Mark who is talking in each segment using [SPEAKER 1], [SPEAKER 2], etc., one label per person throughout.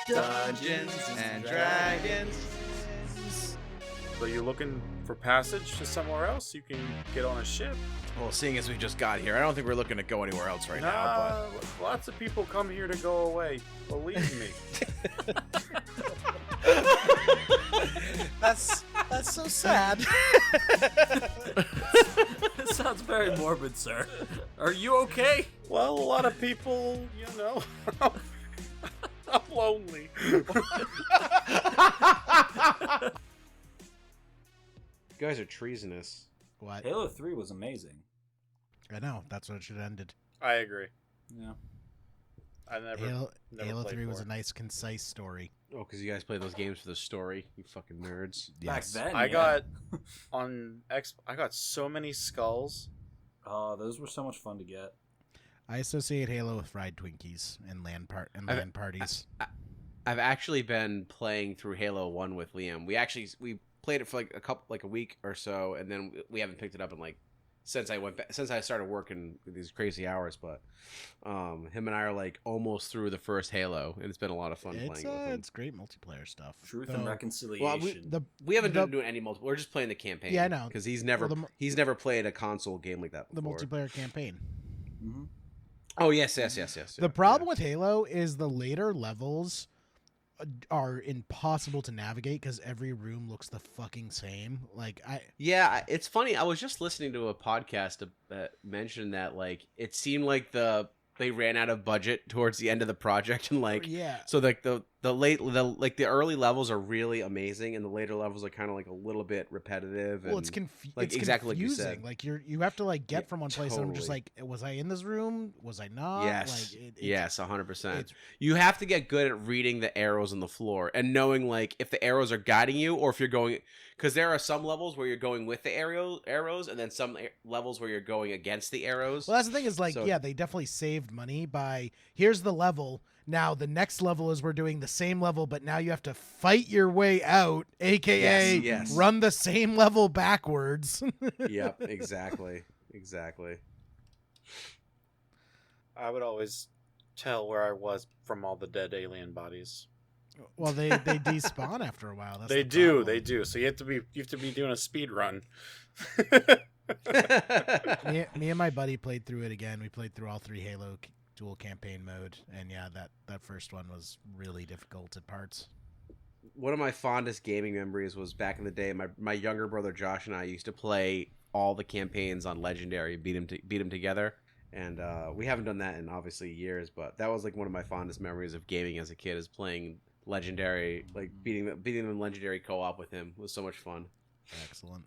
[SPEAKER 1] Dungeons and Dragons.
[SPEAKER 2] So you're looking for passage to somewhere else? You can get on a ship.
[SPEAKER 1] Well, seeing as we just got here, I don't think we're looking to go anywhere else right now.
[SPEAKER 2] But lots of people come here to go away. Believe me.
[SPEAKER 3] That's so sad.
[SPEAKER 4] That sounds very morbid, sir. Are you okay?
[SPEAKER 2] Well, a lot of people, I'm lonely.
[SPEAKER 1] You guys are treasonous.
[SPEAKER 3] What?
[SPEAKER 4] Halo 3 was amazing.
[SPEAKER 3] I know. That's what it should have ended.
[SPEAKER 2] I agree.
[SPEAKER 4] Yeah.
[SPEAKER 2] I never
[SPEAKER 3] Halo
[SPEAKER 2] played
[SPEAKER 3] 3 was
[SPEAKER 2] four.
[SPEAKER 3] a nice, concise story.
[SPEAKER 1] Oh, because you guys play those games for the story, you fucking nerds.
[SPEAKER 4] Back then,
[SPEAKER 2] I
[SPEAKER 4] yeah.
[SPEAKER 2] got so many skulls.
[SPEAKER 4] Oh, those were so much fun to get.
[SPEAKER 3] I associate Halo with fried Twinkies and LAN parties.
[SPEAKER 1] I've actually been playing through Halo 1 with Liam. We played it for like a week or so, and then we haven't picked it up in since I started working these crazy hours. But him and I are almost through the first Halo, and it's been a lot of fun playing with him.
[SPEAKER 3] It's great multiplayer stuff.
[SPEAKER 4] Truth
[SPEAKER 3] Though-
[SPEAKER 4] and reconciliation.
[SPEAKER 1] We haven't been doing any multiplayer. We're just playing the campaign.
[SPEAKER 3] Yeah, I know.
[SPEAKER 1] Because he's never played a console game like that
[SPEAKER 3] the
[SPEAKER 1] before.
[SPEAKER 3] multiplayer campaign.
[SPEAKER 4] Mm-hmm.
[SPEAKER 1] Oh yes.
[SPEAKER 3] The problem with Halo is the later levels are impossible to navigate because every room looks the fucking same.
[SPEAKER 1] Yeah, it's funny. I was just listening to a podcast that mentioned that it seemed like they ran out of budget towards the end of the project, and
[SPEAKER 3] yeah.
[SPEAKER 1] so the early levels are really amazing, and the later levels are kind of a little bit repetitive.
[SPEAKER 3] Well,
[SPEAKER 1] and,
[SPEAKER 3] it's
[SPEAKER 1] exactly like you
[SPEAKER 3] confusing.
[SPEAKER 1] said.
[SPEAKER 3] You have to get from one place, and I'm just
[SPEAKER 1] totally.
[SPEAKER 3] Was I in this room? Was I not?
[SPEAKER 1] Yes, yes, 100%.
[SPEAKER 3] it's-
[SPEAKER 1] You have to get good at reading the arrows on the floor and knowing if the arrows are guiding you or if you're going. Because there are some levels where you're going with the arrows, and then some levels where you're going against the arrows.
[SPEAKER 3] Well, that's the thing is
[SPEAKER 1] So-
[SPEAKER 3] they definitely saved money by here's the level. Now the next level is we're doing the same level, but now you have to fight your way out, aka
[SPEAKER 1] Yes.
[SPEAKER 3] run the same level backwards.
[SPEAKER 1] Yep, exactly.
[SPEAKER 2] I would always tell where I was from all the dead alien bodies.
[SPEAKER 3] Well, they despawn after a while. That's
[SPEAKER 2] They
[SPEAKER 3] the
[SPEAKER 2] do.
[SPEAKER 3] problem.
[SPEAKER 2] So you have to be doing a speed run.
[SPEAKER 3] Me and my buddy played through it again. We played through all 3 Halo dual campaign mode, and yeah, that first one was really difficult at parts.
[SPEAKER 1] One of my fondest gaming memories was back in the day. My younger brother Josh and I used to play all the campaigns on Legendary, beat them together, and we haven't done that in obviously years. But that was one of my fondest memories of gaming as a kid, is playing Legendary, beating them in Legendary co-op with him. It was so much fun.
[SPEAKER 3] Excellent.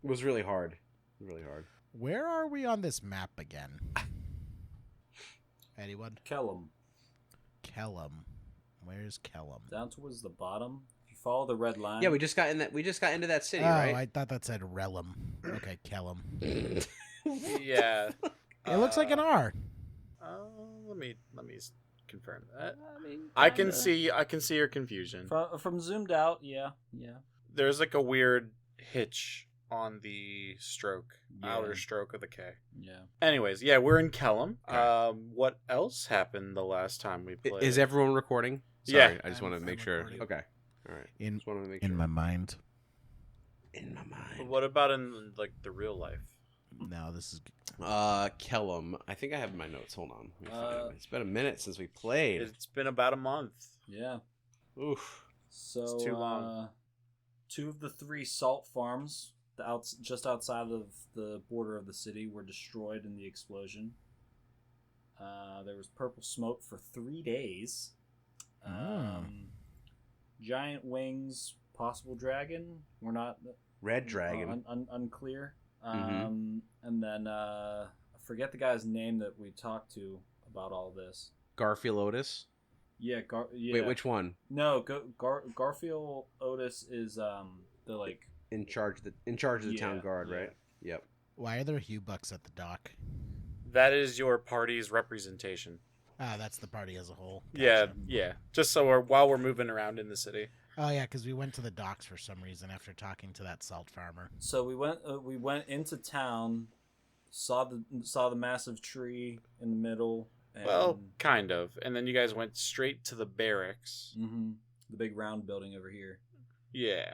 [SPEAKER 1] It was really hard. Really hard.
[SPEAKER 3] Where are we on this map again? Anyone?
[SPEAKER 4] Kellum.
[SPEAKER 3] Kellum. Where's Kellum?
[SPEAKER 4] Down towards the bottom. If you follow the red line.
[SPEAKER 1] Yeah, we just got into that city,
[SPEAKER 3] Oh,
[SPEAKER 1] right?
[SPEAKER 3] I thought that said Relum. Okay, Kellum.
[SPEAKER 2] Yeah.
[SPEAKER 3] It looks like an R.
[SPEAKER 2] Let me confirm that.
[SPEAKER 4] I mean,
[SPEAKER 2] I can
[SPEAKER 4] kinda.
[SPEAKER 2] see your confusion.
[SPEAKER 4] From zoomed out, yeah.
[SPEAKER 2] There's a weird hitch on the stroke,
[SPEAKER 4] Yeah.
[SPEAKER 2] outer stroke of the K.
[SPEAKER 4] Yeah.
[SPEAKER 2] Anyways, yeah, we're in Kellum.
[SPEAKER 1] Okay.
[SPEAKER 2] What else happened the last time we played?
[SPEAKER 1] Is everyone recording? Sorry,
[SPEAKER 2] Yeah.
[SPEAKER 1] I just want to make
[SPEAKER 3] I'm
[SPEAKER 1] sure.
[SPEAKER 3] recording.
[SPEAKER 1] Okay. All right.
[SPEAKER 3] In
[SPEAKER 1] Just want to make sure.
[SPEAKER 3] my mind.
[SPEAKER 1] In my mind.
[SPEAKER 2] What about in the real life?
[SPEAKER 3] No, this is
[SPEAKER 1] Kellum. I think I have my notes. Hold on. Let me find it. It's been a minute since we played.
[SPEAKER 2] It's been about a month.
[SPEAKER 4] Yeah.
[SPEAKER 1] Oof.
[SPEAKER 4] So
[SPEAKER 2] It's too long.
[SPEAKER 4] 2 of the 3 salt farms just outside of the border of the city were destroyed in the explosion. There was purple smoke for 3 days. Giant wings, possible dragon. We're not
[SPEAKER 1] Red Dragon.
[SPEAKER 4] unclear.
[SPEAKER 1] Mhm.
[SPEAKER 4] And then I forget the guy's name that we talked to about all this.
[SPEAKER 1] Garfield Otis.
[SPEAKER 4] Yeah, yeah.
[SPEAKER 1] Wait, which one?
[SPEAKER 4] No, Garfield Otis is the
[SPEAKER 1] In charge of the town
[SPEAKER 4] Yeah,
[SPEAKER 1] guard,
[SPEAKER 4] yeah.
[SPEAKER 1] right? Yep.
[SPEAKER 3] why are there Hugh Bucks at the dock?
[SPEAKER 2] That is your party's representation.
[SPEAKER 3] Ah, that's the party as a whole.
[SPEAKER 2] Yeah,
[SPEAKER 3] Gotcha.
[SPEAKER 2] yeah. Just so while we're moving around in the city.
[SPEAKER 3] Oh yeah, because we went to the docks for some reason after talking to that salt farmer.
[SPEAKER 4] So we went into town, saw the massive tree in the middle,
[SPEAKER 2] Well, kind of. And then you guys went straight to the barracks.
[SPEAKER 4] Mm-hmm. The big round building over here.
[SPEAKER 2] Yeah.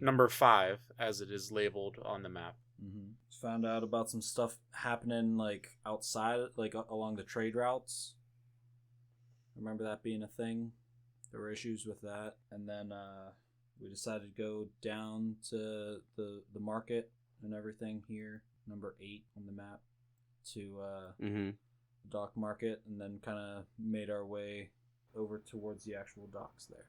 [SPEAKER 2] Number 5, as it is labeled on the map.
[SPEAKER 4] Mm-hmm. Found out about some stuff happening like outside, like along the trade routes. Remember that being a thing? There were issues with that, and then we decided to go down to the market and everything here, number 8 on the map, to the dock market, and then kind of made our way over towards the actual docks there.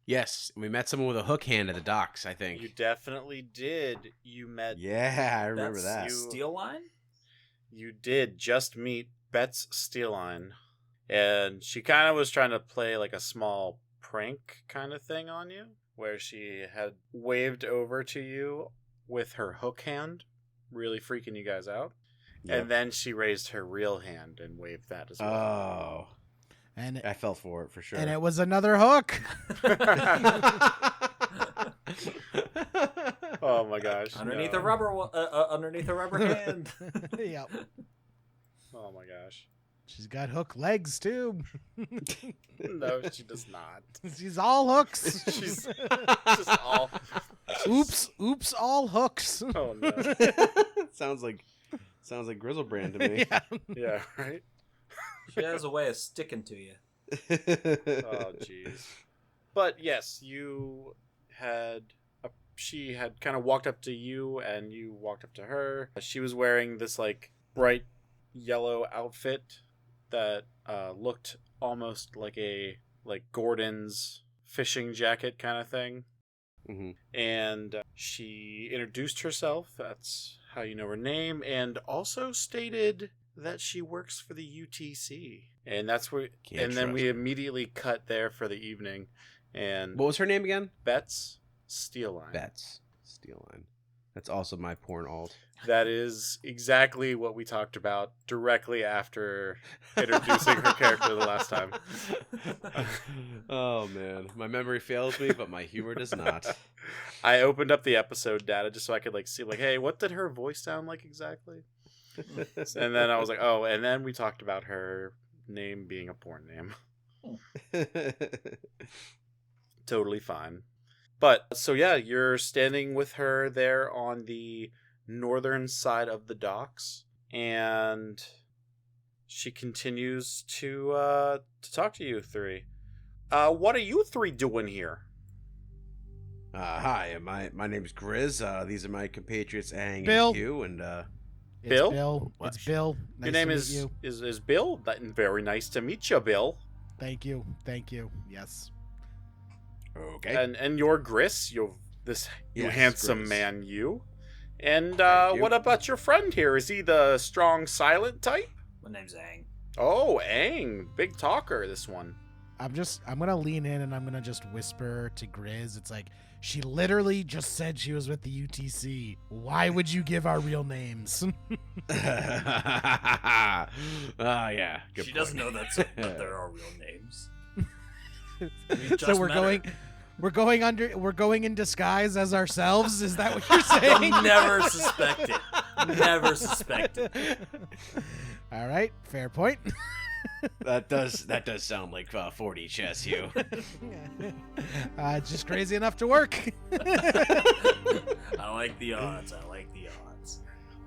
[SPEAKER 1] Yes, we met someone with a hook hand at the docks, I think.
[SPEAKER 2] You definitely did. You met...
[SPEAKER 1] Yeah, I remember that.
[SPEAKER 4] Steel Line?
[SPEAKER 2] You did just meet Bet's Steel Line. And she kind of was trying to play like a small prank kind of thing on you, where she had waved over to you with her hook hand, really freaking you guys out. Yep. And then she raised her real hand and waved that as well.
[SPEAKER 1] Oh.
[SPEAKER 3] And
[SPEAKER 1] I fell for it for sure.
[SPEAKER 3] And it was another hook.
[SPEAKER 2] Oh my gosh!
[SPEAKER 4] Underneath a rubber hand.
[SPEAKER 3] Yep.
[SPEAKER 2] Oh my gosh!
[SPEAKER 3] She's got hook legs too.
[SPEAKER 2] No, she does not.
[SPEAKER 3] She's all hooks.
[SPEAKER 2] She's just all.
[SPEAKER 3] Oops, all hooks.
[SPEAKER 2] Oh no!
[SPEAKER 1] Sounds like Grizzlebrand to me.
[SPEAKER 3] Yeah.
[SPEAKER 2] Yeah. Right.
[SPEAKER 4] She has a way of sticking to you.
[SPEAKER 2] Oh, jeez. But yes, she had kind of walked up to you, and you walked up to her. She was wearing this like bright yellow outfit that looked almost like Gordon's fishing jacket kind of thing.
[SPEAKER 1] Mm-hmm.
[SPEAKER 2] And she introduced herself. That's how you know her name, and also stated that she works for the UTC, and that's where. And then we immediately cut there for the evening. And
[SPEAKER 1] what was her name again?
[SPEAKER 2] Bet's Steel Line.
[SPEAKER 1] Bet's Steel Line. That's also my porn alt.
[SPEAKER 2] That is exactly what we talked about directly after introducing her character the last time.
[SPEAKER 1] Oh man, my memory fails me, but my humor does not.
[SPEAKER 2] I opened up the episode data just so I could see hey, what did her voice sound like exactly? And then I was like, oh, and then we talked about her name being a porn name. Totally fine. But, so yeah, you're standing with her there on the northern side of the docks, and she continues to talk to you three. What are you three doing here?
[SPEAKER 1] Hi, my name's Grizz. These are my compatriots Aang
[SPEAKER 3] Bill.
[SPEAKER 1] and Q, and
[SPEAKER 3] It's
[SPEAKER 2] Bill?
[SPEAKER 3] Bill.
[SPEAKER 1] What?
[SPEAKER 3] It's Bill. Nice
[SPEAKER 2] Your name
[SPEAKER 3] to meet
[SPEAKER 2] is,
[SPEAKER 3] you.
[SPEAKER 2] is Bill? Very nice to meet you, Bill.
[SPEAKER 3] Thank you. Yes.
[SPEAKER 1] okay.
[SPEAKER 2] And you're Gris, you
[SPEAKER 1] Yes,
[SPEAKER 2] handsome
[SPEAKER 1] Grizz.
[SPEAKER 2] man, you. And
[SPEAKER 1] Thank you.
[SPEAKER 2] what about your friend here? Is he the strong, silent type?
[SPEAKER 4] My name's Aang.
[SPEAKER 2] Oh, Aang, big talker, this one.
[SPEAKER 3] I'm gonna lean in and I'm gonna just whisper to Grizz. It's like, she literally just said she was with the UTC. Why would you give our real names?
[SPEAKER 1] Yeah. Good
[SPEAKER 4] She
[SPEAKER 1] point.
[SPEAKER 4] doesn't know that there are real names.
[SPEAKER 3] So we're going in disguise as ourselves. Is that what you're saying?
[SPEAKER 4] Never suspected. Never suspected.
[SPEAKER 3] All right, fair point.
[SPEAKER 1] That does sound like 4D chess, you.
[SPEAKER 3] Just crazy enough to work.
[SPEAKER 4] I like the odds.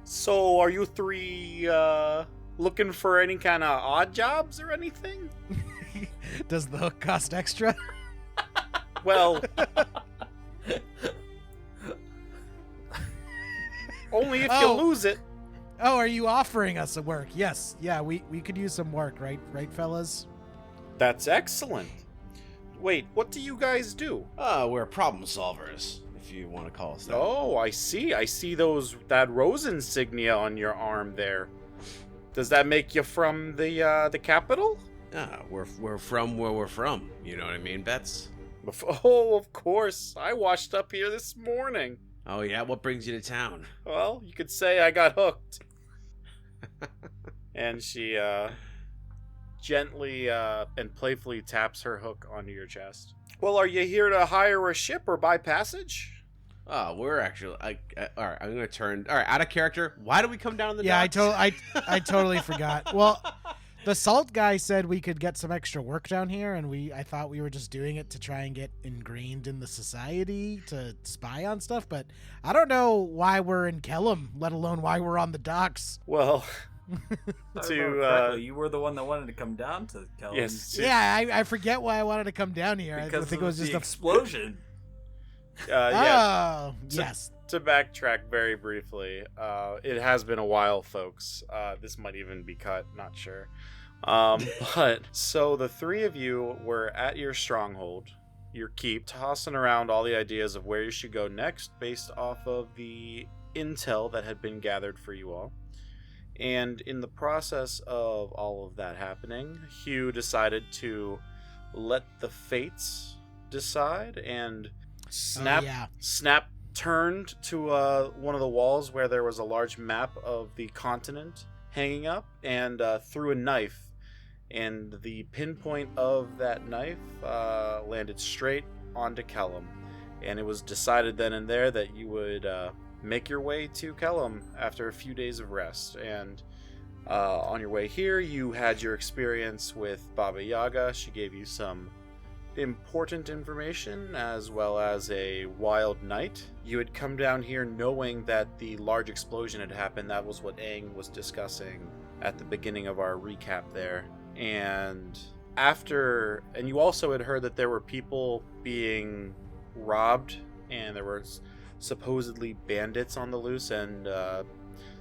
[SPEAKER 2] So, are you three looking for any kind of odd jobs or anything?
[SPEAKER 3] Does the hook cost extra?
[SPEAKER 2] Well, only if you lose it.
[SPEAKER 3] Oh, are you offering us a work? Yes. Yeah, we could use some work, right, fellas?
[SPEAKER 2] That's excellent. Wait, what do you guys do?
[SPEAKER 1] We're problem solvers, if you want to call us that.
[SPEAKER 2] Oh, I see. I see that rose insignia on your arm there. Does that make you from the capital?
[SPEAKER 1] We're from where we're from. You know what I mean, Bets?
[SPEAKER 2] Oh, of course. I washed up here this morning.
[SPEAKER 1] Oh yeah, what brings you to town?
[SPEAKER 2] Well, you could say I got hooked. And she gently and playfully taps her hook onto your chest. Well, are you here to hire a ship or buy passage?
[SPEAKER 1] We're actually. All right, I'm gonna turn. All right, out of character. Why do we come down the
[SPEAKER 3] Yeah,
[SPEAKER 1] docks?
[SPEAKER 3] I totally forgot. Well, The salt guy said we could get some extra work down here, and I thought we were just doing it to try and get ingrained in the society to spy on stuff, but I don't know why we're in Kellum, let alone why we're on the docks.
[SPEAKER 2] Well,
[SPEAKER 4] you were the one that wanted to come down to Kellum.
[SPEAKER 2] yes,
[SPEAKER 3] Yeah, I forget why I wanted to come down here.
[SPEAKER 4] Because
[SPEAKER 3] I think
[SPEAKER 4] of
[SPEAKER 3] it was just
[SPEAKER 4] the explosion.
[SPEAKER 3] Oh,
[SPEAKER 2] So-
[SPEAKER 3] yes.
[SPEAKER 2] To backtrack very briefly, it has been a while, folks. This might even be cut, not sure. But so the three of you were at your stronghold, your keep, tossing around all the ideas of where you should go next based off of the intel that had been gathered for you all. And in the process of all of that happening, Hugh decided to let the fates decide, and Snap turned to one of the walls where there was a large map of the continent hanging up, and threw a knife. And the pinpoint of that knife landed straight onto Kellum. And it was decided then and there that you would make your way to Kellum after a few days of rest. And on your way here, you had your experience with Baba Yaga. She gave you some important information as well as a wild night. You had come down here knowing that the large explosion had happened. That was what Aang was discussing at the beginning of our recap there. And you also had heard that there were people being robbed, and there were supposedly bandits on the loose, and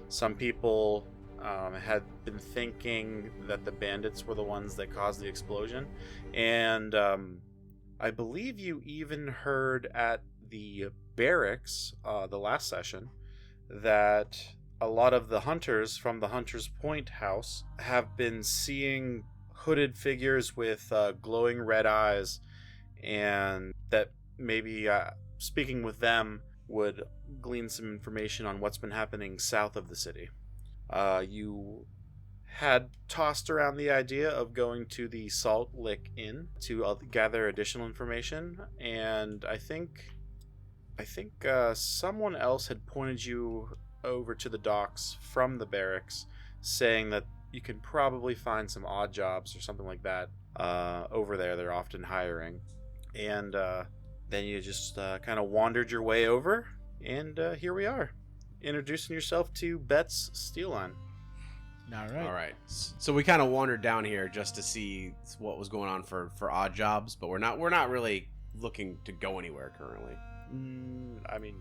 [SPEAKER 2] some people had been thinking that the bandits were the ones that caused the explosion. And I believe you even heard at the barracks, the last session, that a lot of the hunters from the Hunter's Point house have been seeing hooded figures with glowing red eyes, and that maybe speaking with them would glean some information on what's been happening south of the city. You had tossed around the idea of going to the Salt Lick Inn to gather additional information, and I think someone else had pointed you over to the docks from the barracks, saying that you can probably find some odd jobs or something like that over there. They're often hiring. And then you just kind of wandered your way over, and here we are, introducing yourself to Bet's Steel Line.
[SPEAKER 1] All right. So we kind of wandered down here just to see what was going on for odd jobs, but we're not really looking to go anywhere currently.
[SPEAKER 2] I mean,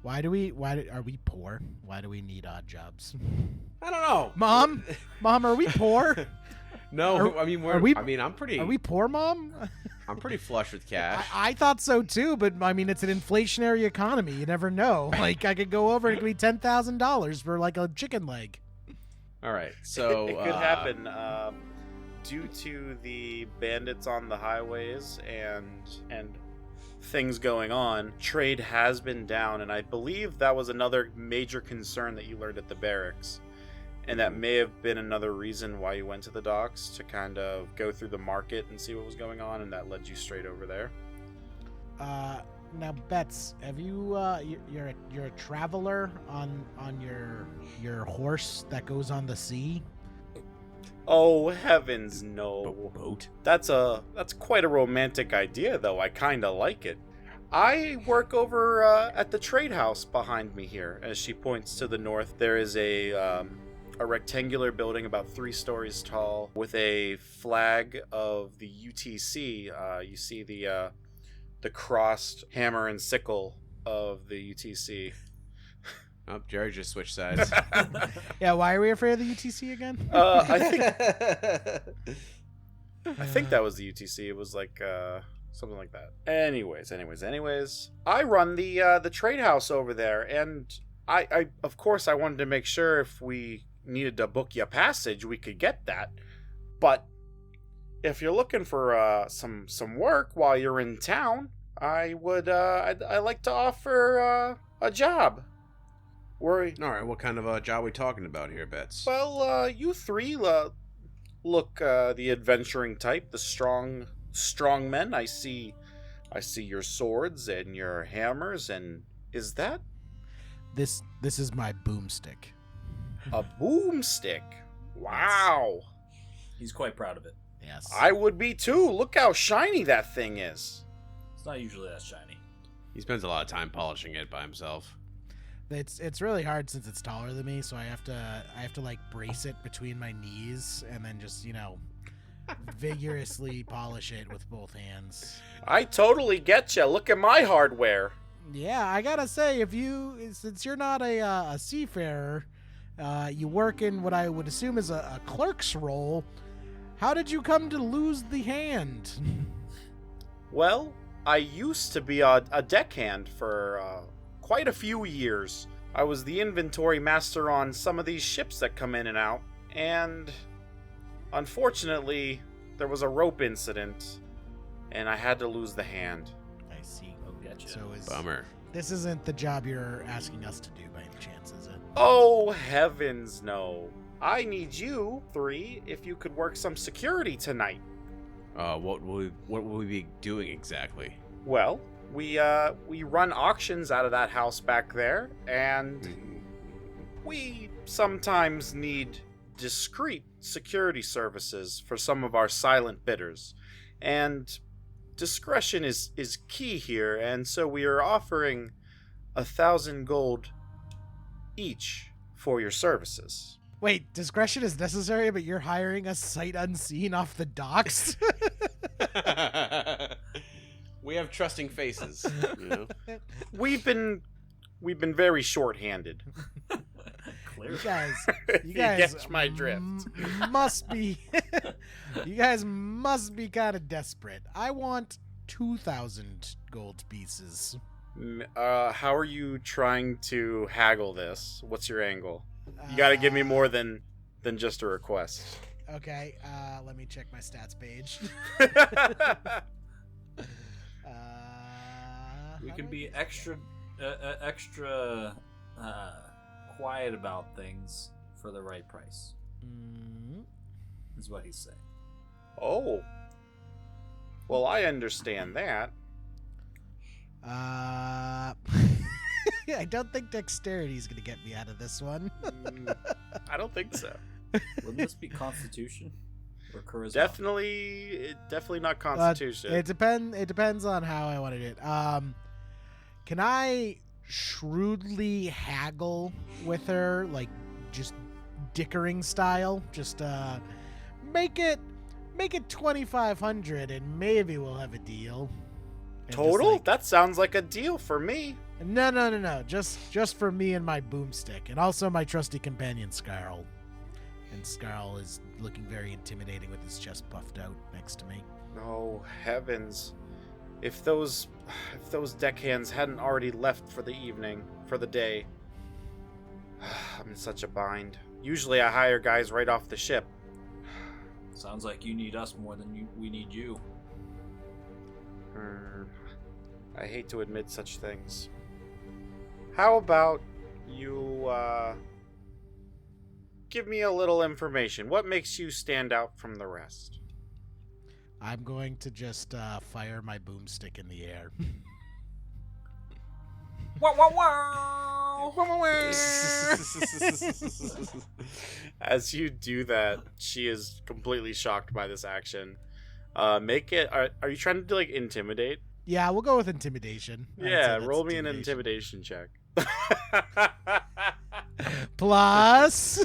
[SPEAKER 3] Are we poor? Why do we need odd jobs?
[SPEAKER 1] I don't know.
[SPEAKER 3] Mom, are we poor?
[SPEAKER 1] No, I'm pretty.
[SPEAKER 3] Are we poor, Mom?
[SPEAKER 1] I'm pretty flush with cash.
[SPEAKER 3] I thought so too, but I mean, it's an inflationary economy. You never know. Like, I could go over and it could be $10,000 for like a chicken leg.
[SPEAKER 1] All right, so
[SPEAKER 2] it could happen due to the bandits on the highways and things going on. Trade has been down, and I believe that was another major concern that you learned at the barracks. And that may have been another reason why you went to the docks, to kind of go through the market and see what was going on, and that led you straight over there.
[SPEAKER 3] Now, Bets, have you? You're a traveler on your horse that goes on the sea.
[SPEAKER 2] Oh heavens, no!
[SPEAKER 1] Boat.
[SPEAKER 2] That's quite a romantic idea, though. I kind of like it. I work over at the trade house behind me here. As she points to the north, there is a rectangular building about 3 stories tall with a flag of the UTC. You see the crossed hammer and sickle of the UTC.
[SPEAKER 1] Oh, Jerry just switched sides.
[SPEAKER 3] Yeah, why are we afraid of the UTC again?
[SPEAKER 2] I think that was the UTC. It was like something like that. Anyways. I run the trade house over there, and I of course I wanted to make sure if we needed to book you a passage, we could get that. But if you're looking for some work while you're in town, I would I like to offer a job.
[SPEAKER 1] All right, what kind of a job are we talking about here, Bets?
[SPEAKER 2] Well, you three look the adventuring type, the strong men. I see your swords and your hammers, and is that
[SPEAKER 3] This is my boomstick.
[SPEAKER 2] a boomstick? Wow.
[SPEAKER 4] He's quite proud of it.
[SPEAKER 3] Yes.
[SPEAKER 2] I would be too. Look how shiny that thing is.
[SPEAKER 4] It's not usually that shiny.
[SPEAKER 1] He spends a lot of time polishing it by himself.
[SPEAKER 3] It's really hard since it's taller than me, so I have to like brace it between my knees and then just, vigorously polish it with both hands.
[SPEAKER 2] I totally get ya. Look at my hardware.
[SPEAKER 3] Yeah, I gotta say, since you're not a seafarer, you work in what I would assume is a clerk's role. How did you come to lose the hand?
[SPEAKER 2] Well, I used to be a deckhand for quite a few years. I was the inventory master on some of these ships that come in and out, and unfortunately, there was a rope incident, and I had to lose the hand.
[SPEAKER 3] I see.
[SPEAKER 4] Oh, gotcha.
[SPEAKER 3] So
[SPEAKER 1] Bummer.
[SPEAKER 3] this isn't the job you're asking us to do by any chance, is it?
[SPEAKER 2] Oh, heavens no. I need you three if you could work some security tonight.
[SPEAKER 1] What will we be doing exactly?
[SPEAKER 2] Well, we run auctions out of that house back there, and we sometimes need discreet security services for some of our silent bidders. And discretion is key here, and so we are offering 1,000 gold each for your services.
[SPEAKER 3] Wait, discretion is necessary, but you're hiring us sight unseen off the docks?
[SPEAKER 1] We have trusting faces,
[SPEAKER 2] We've been very short-handed.
[SPEAKER 4] Clearly.
[SPEAKER 3] You guys
[SPEAKER 2] catch my drift.
[SPEAKER 3] Must be you guys must be kind of desperate. I want 2,000 gold pieces.
[SPEAKER 2] How are you trying to haggle this? What's your angle? You gotta give me more than just a request.
[SPEAKER 3] Okay, let me check my stats page.
[SPEAKER 4] We can be extra quiet about things for the right price. Is what he's saying.
[SPEAKER 2] Oh. Well, I understand that.
[SPEAKER 3] I don't think dexterity is going to get me out of this one.
[SPEAKER 2] I don't think so.
[SPEAKER 4] Wouldn't this be Constitution or Charisma?
[SPEAKER 2] Definitely not Constitution.
[SPEAKER 3] It depends on how I want to do it. Can I shrewdly haggle with her, like just dickering style? Just make it 2,500 and maybe we'll have a deal. And
[SPEAKER 2] Total?
[SPEAKER 3] just
[SPEAKER 2] That sounds like a deal for me.
[SPEAKER 3] No. Just for me and my boomstick, and also my trusty companion Scarl. And Scarl is looking very intimidating with his chest puffed out next to me.
[SPEAKER 2] Oh, heavens. If those deckhands hadn't already left for the day. I'm in such a bind. Usually I hire guys right off the ship.
[SPEAKER 4] Sounds like you need us more than we need you.
[SPEAKER 2] I hate to admit such things. How about you, give me a little information. What makes you stand out from the rest?
[SPEAKER 3] I'm going to just fire my boomstick in the air.
[SPEAKER 4] Wow, wow, wow!
[SPEAKER 2] As you do that, she is completely shocked by this action. Are you trying to do, like, intimidate?
[SPEAKER 3] Yeah, we'll go with intimidation. I'd say
[SPEAKER 2] Yeah,
[SPEAKER 3] that's
[SPEAKER 2] roll me an intimidation check.
[SPEAKER 3] Plus.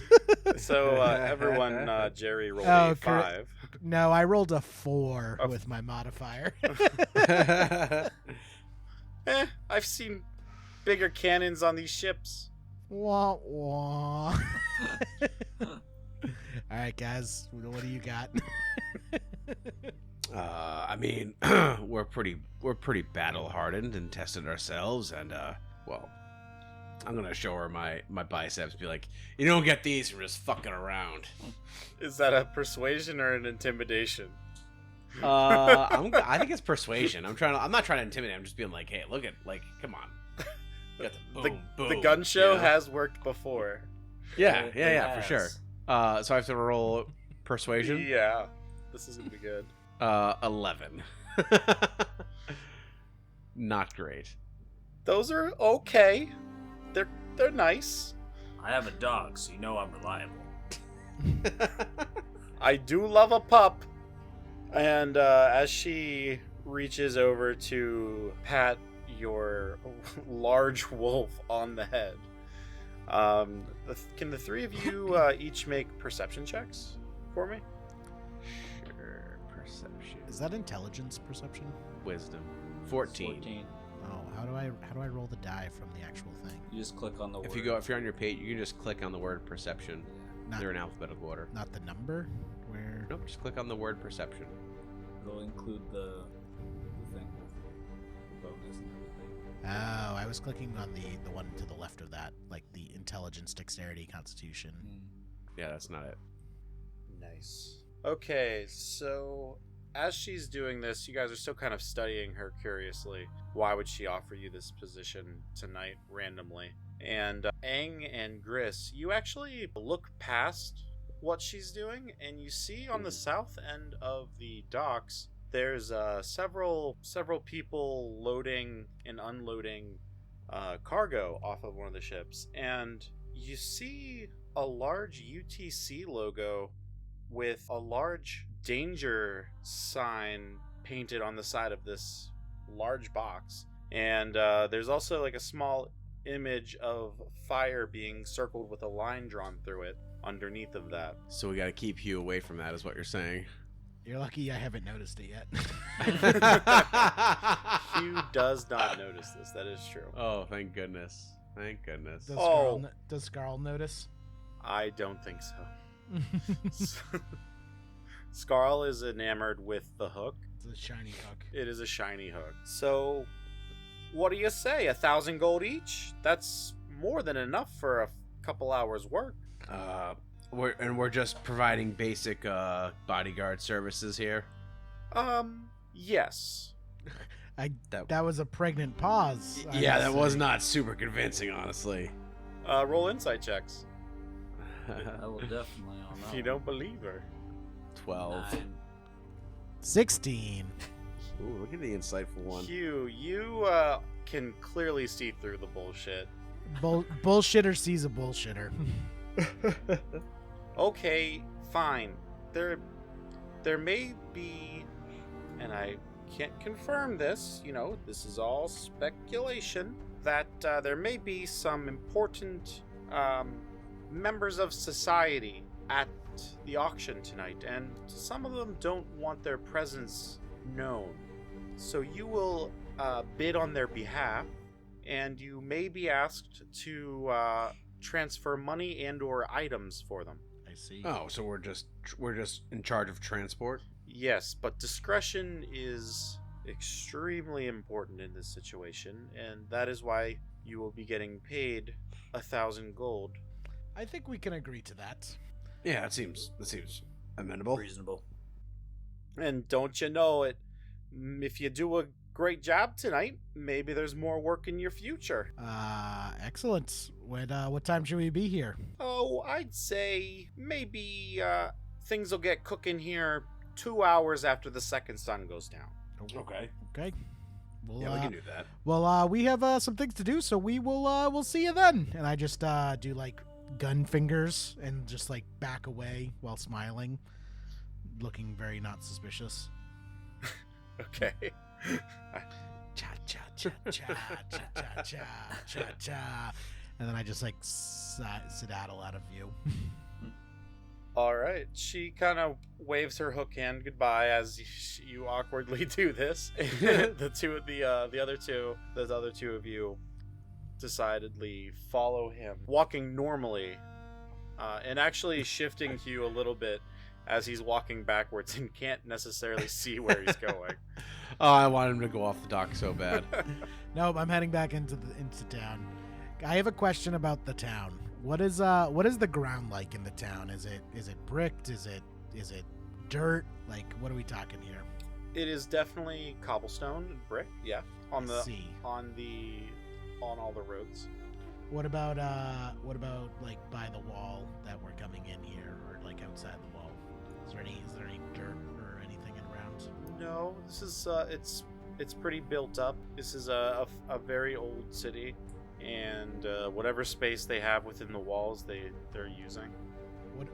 [SPEAKER 2] So everyone, Jerry rolled a 5.
[SPEAKER 3] No, I rolled a 4 with my modifier.
[SPEAKER 2] I've seen bigger cannons on these ships.
[SPEAKER 3] Wah, wah. All right, guys, what do you got?
[SPEAKER 1] I mean, we're pretty battle hardened and tested ourselves, and well, I'm gonna show her my biceps. Be like, you don't get these from just fucking around.
[SPEAKER 2] Is that a persuasion or an intimidation?
[SPEAKER 1] I think it's persuasion. I'm not trying to intimidate. I'm just being like, hey, look at, like, come on. Got the boom, boom.
[SPEAKER 2] The gun show has worked before.
[SPEAKER 1] Yeah, for sure. So I have to roll persuasion.
[SPEAKER 2] Yeah, this is gonna be good.
[SPEAKER 1] 11. Not great.
[SPEAKER 2] Those are okay. They're nice.
[SPEAKER 4] I have a dog, so you know I'm reliable.
[SPEAKER 2] I do love a pup. And as she reaches over to pat your large wolf on the head, can the three of you each make perception checks for me?
[SPEAKER 1] Sure. Perception.
[SPEAKER 3] Is that intelligence perception?
[SPEAKER 1] Wisdom. 14.
[SPEAKER 3] Oh, how do I roll the die from the actual thing?
[SPEAKER 4] You just click on the word.
[SPEAKER 1] If you're on your page, you can just click on the word perception.
[SPEAKER 3] Not,
[SPEAKER 1] They're in alphabetical order.
[SPEAKER 3] not the number? Where?
[SPEAKER 1] Nope, just click on the word perception.
[SPEAKER 4] It'll include the thing with the bonus and everything.
[SPEAKER 3] Oh, I was clicking on the one to the left of that, like the intelligence, dexterity, constitution.
[SPEAKER 1] Yeah, that's not it.
[SPEAKER 2] Nice. Okay, so as she's doing this, you guys are still kind of studying her curiously. Why would she offer you this position tonight randomly? And Aang and Gris, you actually look past what she's doing, and you see on the south end of the docks, there's several people loading and unloading cargo off of one of the ships, and you see a large UTC logo with a large danger sign painted on the side of this large box, and there's also like a small image of fire being circled with a line drawn through it underneath of that.
[SPEAKER 1] So we got to keep you away from that, is what you're saying.
[SPEAKER 3] You're lucky I haven't noticed it yet.
[SPEAKER 2] Hugh does not notice this. That is true.
[SPEAKER 1] Oh, thank goodness. Thank goodness.
[SPEAKER 3] Does Scarl notice?
[SPEAKER 2] I don't think so. Scarl is enamored with the hook.
[SPEAKER 3] It's a shiny hook.
[SPEAKER 2] It is a shiny hook. So, what do you say? 1,000 gold each? That's more than enough for a couple hours work.
[SPEAKER 1] We're just providing basic bodyguard services here.
[SPEAKER 2] Yes.
[SPEAKER 3] That was a pregnant pause.
[SPEAKER 1] Yeah, that was not super convincing, honestly.
[SPEAKER 2] Roll insight checks.
[SPEAKER 4] I will definitely on that.
[SPEAKER 2] If you don't believe her.
[SPEAKER 1] 12.
[SPEAKER 4] 9.
[SPEAKER 3] 16.
[SPEAKER 1] Ooh, look at the insightful one.
[SPEAKER 2] Hugh, you can clearly see through the bullshit.
[SPEAKER 3] Bullshitter sees a bullshitter.
[SPEAKER 2] Okay, fine. There may be, and I can't confirm this, this is all speculation, that there may be some important members of society at the auction tonight, and some of them don't want their presence known. So you will bid on their behalf, and you may be asked to transfer money and or items for them.
[SPEAKER 3] I see.
[SPEAKER 1] Oh, so we're just in charge of transport?
[SPEAKER 2] Yes, but discretion is extremely important in this situation, and that is why you will be getting paid 1,000 gold.
[SPEAKER 3] I think we can agree to that.
[SPEAKER 1] Yeah, that seems amenable.
[SPEAKER 4] Reasonable.
[SPEAKER 2] And don't you know it? If you do a great job tonight, maybe there's more work in your future.
[SPEAKER 3] Excellent. What time should we be here?
[SPEAKER 2] Oh, I'd say maybe things will get cooking here 2 hours after the second sun goes down.
[SPEAKER 1] Okay.
[SPEAKER 3] Okay. Well,
[SPEAKER 1] Yeah, we can do that.
[SPEAKER 3] Well, we have some things to do, so we'll see you then. And I just do like gun fingers and just like back away while smiling, looking very not suspicious.
[SPEAKER 2] Okay.
[SPEAKER 3] Cha cha cha cha cha cha cha cha cha, and then I just like skedaddle out of view.
[SPEAKER 2] All right. She kind of waves her hook hand goodbye as you awkwardly do this. The other two of you decidedly follow him, walking normally, and actually shifting Hugh a little bit as he's walking backwards and can't necessarily see where he's going.
[SPEAKER 1] Oh, I want him to go off the dock so bad.
[SPEAKER 3] Nope, I'm heading back into town. I have a question about the town. What is the ground like in the town? Is it bricked? Is it dirt? Like, what are we talking here?
[SPEAKER 2] It is definitely cobblestone and brick, yeah. On all the roads.
[SPEAKER 3] What about like by the wall that we're coming in here, or like outside the wall? Is there any dirt or anything around?
[SPEAKER 2] No, this is it's pretty built up. This is a very old city, and whatever space they have within the walls they're using.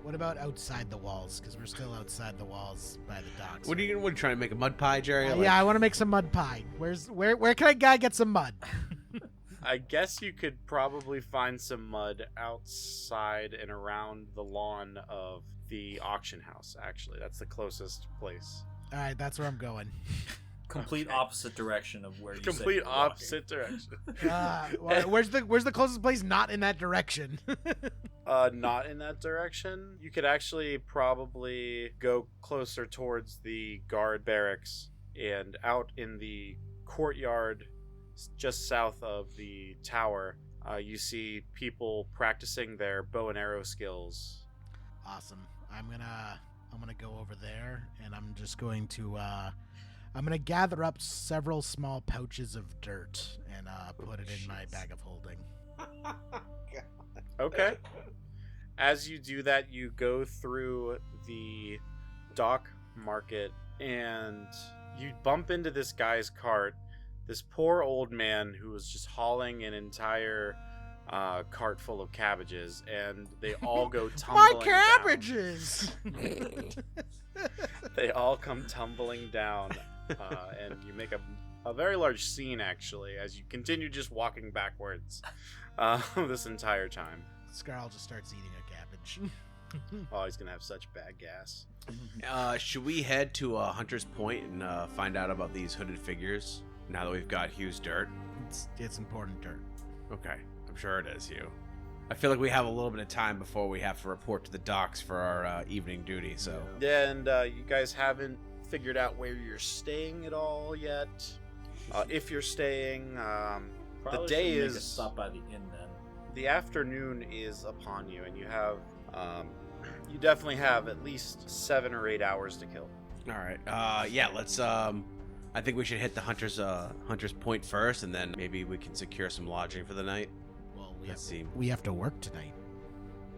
[SPEAKER 3] What about outside the walls? Because we're still outside the walls by the docks.
[SPEAKER 1] What are you trying to make a mud pie, Jerry?
[SPEAKER 3] Yeah, I want to make some mud pie. Where can I guy get some mud?
[SPEAKER 2] I guess you could probably find some mud outside and around the lawn of the auction house, actually. That's the closest place.
[SPEAKER 3] All right, that's where I'm going.
[SPEAKER 4] Complete opposite direction of where you said
[SPEAKER 2] Complete
[SPEAKER 4] you were
[SPEAKER 2] opposite direction.
[SPEAKER 3] Where's the closest place not in that direction?
[SPEAKER 2] Not in that direction. You could actually probably go closer towards the guard barracks and out in the courtyard just south of the tower. You see people practicing their bow and arrow skills.
[SPEAKER 3] Awesome. I'm gonna go over there, and I'm just going to I'm gonna gather up several small pouches of dirt and put it in my bag of holding.
[SPEAKER 2] Okay. As you do that, you go through the dock market and you bump into this guy's cart. This poor old man who was just hauling an entire cart full of cabbages, and they all go tumbling
[SPEAKER 3] My cabbages!
[SPEAKER 2] They all come tumbling down, and you make a very large scene, actually, as you continue just walking backwards this entire time.
[SPEAKER 3] Scarl just starts eating a cabbage.
[SPEAKER 2] Oh, he's gonna have such bad gas.
[SPEAKER 1] Should we head to Hunter's Point and find out about these hooded figures now that we've got Hugh's dirt?
[SPEAKER 3] It's important dirt.
[SPEAKER 1] Okay, I'm sure it is, Hugh. I feel like we have a little bit of time before we have to report to the docks for our evening duty, so...
[SPEAKER 2] Yeah, and you guys haven't figured out where you're staying at all yet. If you're staying,
[SPEAKER 4] Probably
[SPEAKER 2] the day
[SPEAKER 4] should
[SPEAKER 2] is...
[SPEAKER 4] make a stop by the inn then.
[SPEAKER 2] The afternoon is upon you, and you have... you definitely have at least 7 or 8 hours to kill.
[SPEAKER 1] Alright, yeah, let's, I think we should hit the Hunter's Point first, and then maybe we can secure some lodging for the night.
[SPEAKER 3] Well,
[SPEAKER 1] See.
[SPEAKER 3] we have to work tonight.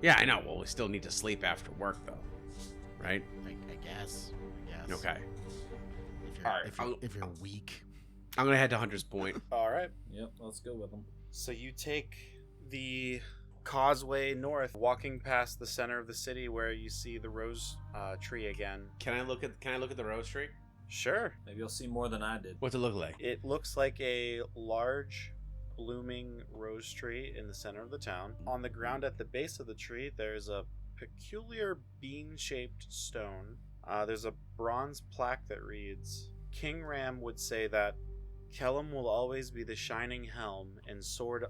[SPEAKER 1] Yeah, I know. Well, we still need to sleep after work, though. Right?
[SPEAKER 3] I guess.
[SPEAKER 1] Okay.
[SPEAKER 3] If you're weak.
[SPEAKER 1] I'm going to head to Hunter's Point.
[SPEAKER 2] All right.
[SPEAKER 4] Yep, let's go with them.
[SPEAKER 2] So you take the causeway north, walking past the center of the city where you see the rose tree again.
[SPEAKER 1] Can I look at the rose tree?
[SPEAKER 2] Sure.
[SPEAKER 4] Maybe you'll see more than I did.
[SPEAKER 1] What's it look like?
[SPEAKER 2] It looks like a large blooming rose tree in the center of the town. On the ground at the base of the tree, there's a peculiar bean-shaped stone. There's a bronze plaque that reads, King Ram would say that Kellum will always be the shining helm and sword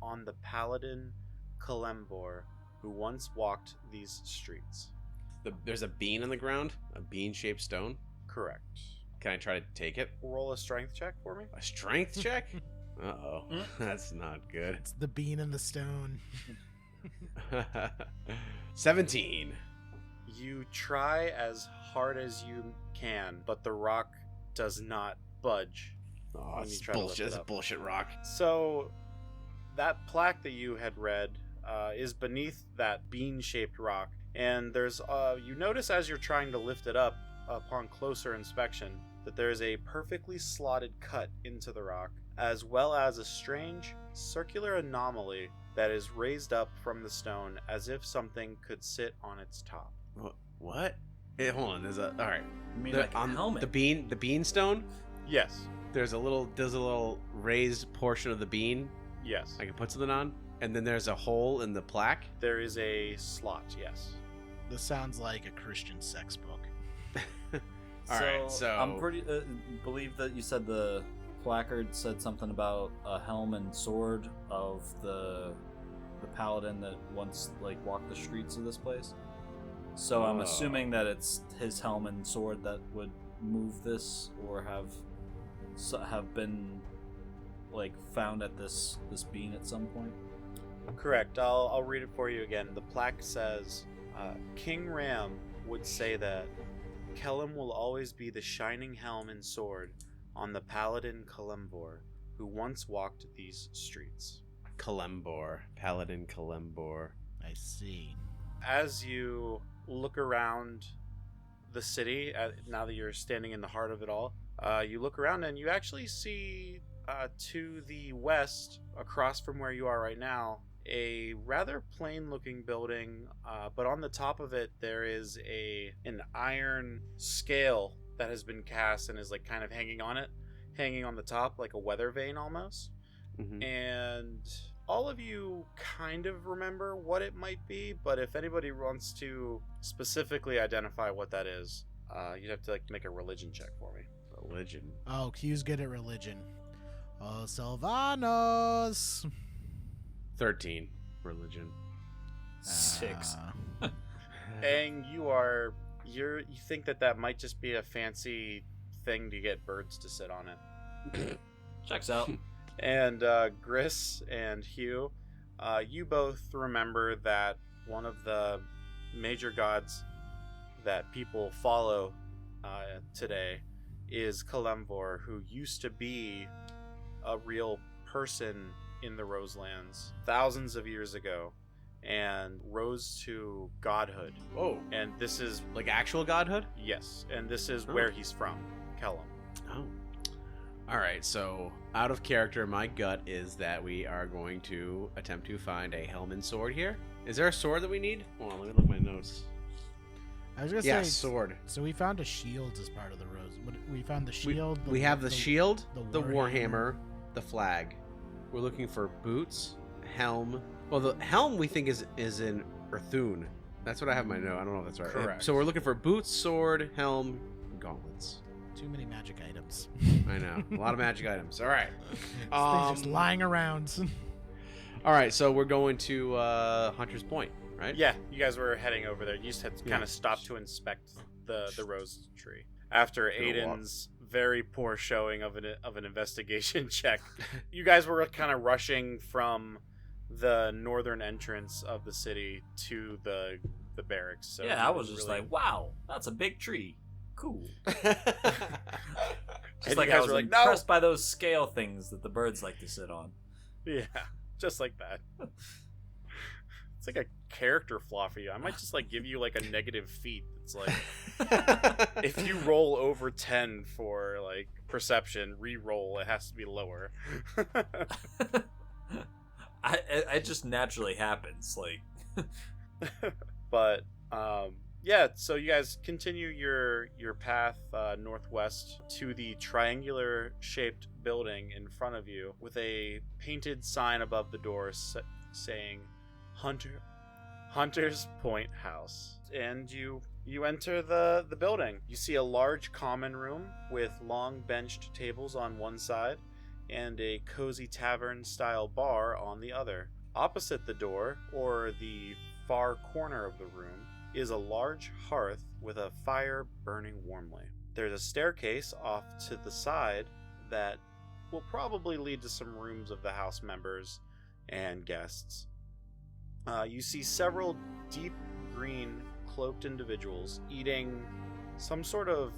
[SPEAKER 2] on the paladin Kalembor, who once walked these streets.
[SPEAKER 1] There's a bean on the ground? A bean-shaped stone?
[SPEAKER 2] Correct.
[SPEAKER 1] Can I try to take it?
[SPEAKER 2] Roll a strength check for me.
[SPEAKER 1] A strength check? Uh-oh. That's not good.
[SPEAKER 3] It's the bean and the stone.
[SPEAKER 1] 17.
[SPEAKER 2] You try as hard as you can, but the rock
[SPEAKER 1] does not budge.
[SPEAKER 2] Oh,
[SPEAKER 1] when
[SPEAKER 2] it's
[SPEAKER 1] you try to lift
[SPEAKER 2] bullshit.
[SPEAKER 1] it
[SPEAKER 2] It's a
[SPEAKER 1] up.
[SPEAKER 2] bullshit rock. So, that plaque that you had read is beneath that bean-shaped rock, and there's you notice as you're trying to lift it up, upon closer inspection, that there is a perfectly slotted cut into the rock, as well as a strange circular anomaly that is raised up from the stone as if something could sit on its top.
[SPEAKER 1] What? Hey, hold on. There's a all right.
[SPEAKER 4] You mean like a helmet?
[SPEAKER 1] The bean stone.
[SPEAKER 2] Yes.
[SPEAKER 1] There's a little raised portion of the bean
[SPEAKER 2] Yes.
[SPEAKER 1] I can put something on, and then there's a hole in the plaque.
[SPEAKER 2] There is a slot, yes.
[SPEAKER 3] This sounds like a Christian sex book.
[SPEAKER 1] All right, so
[SPEAKER 4] I'm pretty believe that you said the placard said something about a helm and sword of the paladin that once walked the streets of this place. So I'm assuming that it's his helm and sword that would move this, or have been found at this bean at some point.
[SPEAKER 2] Correct. I'll read it for you again. The plaque says, King Ram would say that Kellum will always be the shining helm and sword on the paladin Kalembor, who once walked these streets.
[SPEAKER 1] Paladin Kalembor.
[SPEAKER 3] I see.
[SPEAKER 2] As you look around the city, now that you're standing in the heart of it all, you look around and you actually see to the west, across from where you are right now, a rather plain-looking building, but on the top of it there is an iron scale that has been cast and is like kind of hanging on the top like a weather vane almost.
[SPEAKER 1] Mhm.
[SPEAKER 2] And all of you kind of remember what it might be, but if anybody wants to specifically identify what that is, you'd have to like make a religion check for me.
[SPEAKER 1] Religion.
[SPEAKER 3] Oh, Q's good at religion. Oh, Sylvanos.
[SPEAKER 1] 13. Religion.
[SPEAKER 4] 6.
[SPEAKER 2] And you think that might just be a fancy thing to get birds to sit on it.
[SPEAKER 4] Checks out.
[SPEAKER 2] And Gris and Hugh, you both remember that one of the major gods that people follow today is Kalemvor, who used to be a real person in the Roselands thousands of years ago and rose to godhood.
[SPEAKER 1] Oh,
[SPEAKER 2] And this is,
[SPEAKER 1] like actual godhood?
[SPEAKER 2] yes, and this is
[SPEAKER 1] Oh.
[SPEAKER 2] where he's from, Kellum.
[SPEAKER 1] Oh. All right, so out of character, my gut is that we are going to attempt to find a helm and sword here. Is there a sword that we need? Hold on, let me look at my notes.
[SPEAKER 3] I was gonna
[SPEAKER 1] Yeah,
[SPEAKER 3] say.
[SPEAKER 1] sword.
[SPEAKER 3] So we found a shield as part of the rose. We found the shield.
[SPEAKER 1] We have the shield,
[SPEAKER 3] the
[SPEAKER 1] the
[SPEAKER 3] warhammer.
[SPEAKER 1] warhammer, the flag. We're looking for boots, helm. Well, the helm we think is in Earthune. That's what I have in my note. I don't know if that's right.
[SPEAKER 2] Correct.
[SPEAKER 1] So we're looking for boots, sword, helm, and gauntlets.
[SPEAKER 3] Too many magic items.
[SPEAKER 1] I know. A lot of magic items. All right.
[SPEAKER 3] Things just lying around.
[SPEAKER 1] All right, so we're going to Hunter's Point, right?
[SPEAKER 2] Yeah, you guys were heading over there. You just had to kind
[SPEAKER 1] Yeah.
[SPEAKER 2] of stop to inspect the rose tree after
[SPEAKER 1] Gonna walk.
[SPEAKER 2] Aiden's very poor showing of an investigation check. You guys were kind of rushing from the northern entrance of the city to the barracks. So
[SPEAKER 4] yeah,
[SPEAKER 2] you
[SPEAKER 4] I was
[SPEAKER 2] didn't
[SPEAKER 4] just
[SPEAKER 2] really-
[SPEAKER 4] like, wow, that's a big tree. Cool.
[SPEAKER 2] And
[SPEAKER 4] Just
[SPEAKER 2] you
[SPEAKER 4] like
[SPEAKER 2] guys
[SPEAKER 4] I was
[SPEAKER 2] were like, "No!"
[SPEAKER 4] impressed by those scale things that the birds like to sit on.
[SPEAKER 2] Yeah, just like that. It's like a character flaw for you. I might just like give you like a negative feat. It's like if you roll over 10 for like perception, re-roll, it has to be lower.
[SPEAKER 4] It just naturally happens. Like,
[SPEAKER 2] But yeah, so you guys continue your path northwest to the triangular shaped building in front of you with a painted sign above the door saying Hunter's Point House. And you enter the building. You see a large common room with long benched tables on one side and a cozy tavern style bar on the other. Opposite the door, or the far corner of the room, is a large hearth with a fire burning warmly. There's a staircase off to the side that will probably lead to some rooms of the house members and guests. You see several deep green cloaked individuals eating some sort of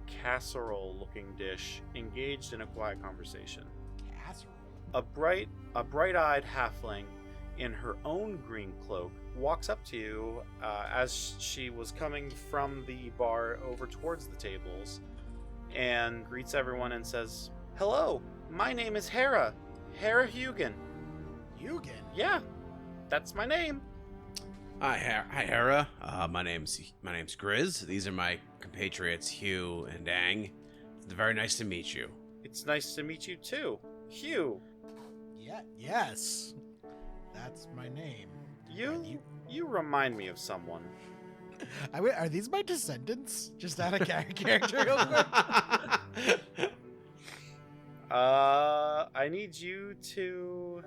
[SPEAKER 2] casserole-looking dish, engaged in a quiet conversation.
[SPEAKER 3] Casserole.
[SPEAKER 2] A bright-eyed halfling in her own green cloak walks up to you as she was coming from the bar over towards the tables and greets everyone and says, "Hello, my name is Hera Hugan."
[SPEAKER 3] Hugan.
[SPEAKER 2] Yeah, that's my name.
[SPEAKER 1] Hi, Hera. My name's Grizz. These are my compatriots Hugh and Ang. It's very nice to meet you.
[SPEAKER 2] It's nice to meet you too, Hugh.
[SPEAKER 3] Yeah. Yes. That's my name.
[SPEAKER 2] You remind me of someone.
[SPEAKER 3] Are these my descendants? Just out of character, real quick.
[SPEAKER 2] I need you to.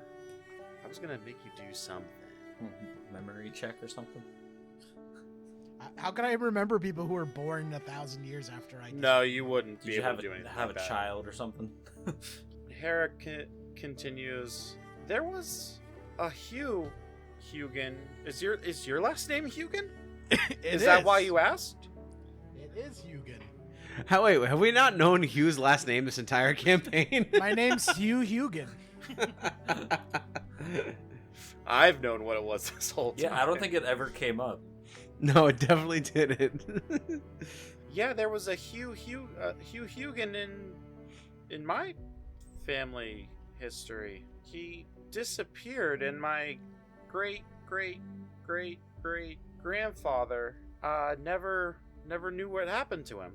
[SPEAKER 2] I was gonna make you do something.
[SPEAKER 4] memory check or something.
[SPEAKER 3] How can I remember people who were born 1,000 years after I?
[SPEAKER 2] No, you wouldn't
[SPEAKER 4] Did
[SPEAKER 2] be
[SPEAKER 4] you
[SPEAKER 2] able
[SPEAKER 4] have
[SPEAKER 2] to do anything.
[SPEAKER 4] have
[SPEAKER 2] like
[SPEAKER 4] a
[SPEAKER 2] that.
[SPEAKER 4] child or something?
[SPEAKER 2] Hera continues. There was a Hugan. Is your last name Hugan? Is that why you asked?
[SPEAKER 3] It is Hugan.
[SPEAKER 1] Wait, have we not known Hugh's last name this entire campaign?
[SPEAKER 3] My name's Hugh Hugan.
[SPEAKER 2] I've known what it was this whole time.
[SPEAKER 4] Yeah, I don't think it ever came up.
[SPEAKER 1] No, it definitely didn't.
[SPEAKER 2] Yeah, there was a Hugh Hugan in my family history. He disappeared, and my great great great great grandfather never knew what happened to him.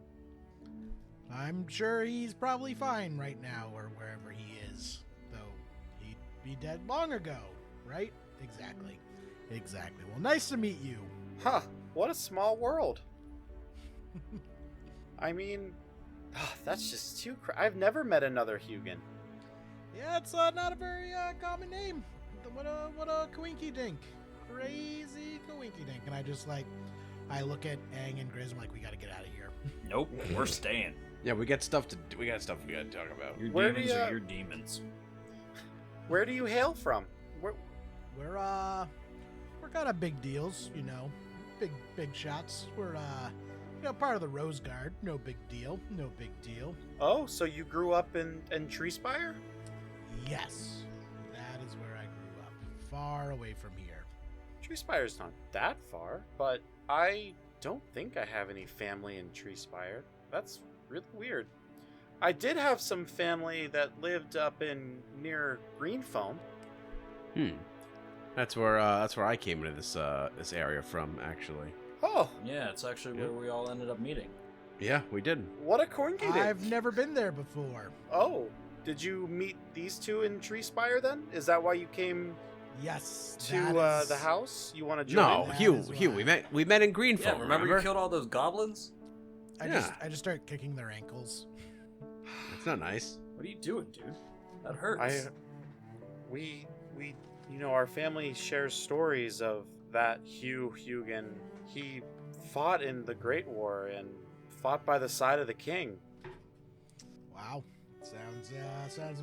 [SPEAKER 3] I'm sure he's probably fine right now or wherever he is, though he'd be dead long ago, right? Exactly. Well, nice to meet you.
[SPEAKER 2] Huh, what a small world. I mean, that's just too I've never met another Hugin.
[SPEAKER 3] Yeah, it's not a very common name. What a coinky dink. Crazy coinky dink. And I look at Aang and Grizz, I'm like, we gotta get out of here.
[SPEAKER 4] Nope, we're staying.
[SPEAKER 1] Yeah, we got stuff to do. We got stuff we got to talk about.
[SPEAKER 4] Your
[SPEAKER 2] Where do
[SPEAKER 4] demons
[SPEAKER 2] you-
[SPEAKER 4] are your demons.
[SPEAKER 2] Where do you hail from?
[SPEAKER 3] We're kind of big deals, you know. Big shots. We're part of the Rose Guard. No big deal.
[SPEAKER 2] Oh, so you grew up in Treespire?
[SPEAKER 3] Yes. That is where I grew up. Far away from here.
[SPEAKER 2] Treespire's not that far, but I don't think I have any family in Treespire. That's really weird. I did have some family that lived up in near Greenfoam.
[SPEAKER 1] That's where I came into this area from, actually.
[SPEAKER 2] Oh,
[SPEAKER 4] Yeah, it's actually where we all ended up meeting.
[SPEAKER 1] Yeah, we did.
[SPEAKER 2] what a coinky dink.
[SPEAKER 3] I've never been there before.
[SPEAKER 2] Oh, did you meet these two in Treespire then? Is that why you came
[SPEAKER 3] Yes.
[SPEAKER 2] to
[SPEAKER 3] that is-
[SPEAKER 2] the house? You want to join?
[SPEAKER 1] No,
[SPEAKER 3] That
[SPEAKER 1] Hugh,
[SPEAKER 3] is
[SPEAKER 1] we
[SPEAKER 3] why.
[SPEAKER 1] met in Greenfield.
[SPEAKER 4] Yeah, remember you killed all those goblins?
[SPEAKER 3] I just start kicking their ankles.
[SPEAKER 1] It's not nice.
[SPEAKER 4] What are you doing, dude? That hurts.
[SPEAKER 2] We, our family shares stories of that Hugin. He fought in the Great War and fought by the side of the king.
[SPEAKER 3] Wow. Sounds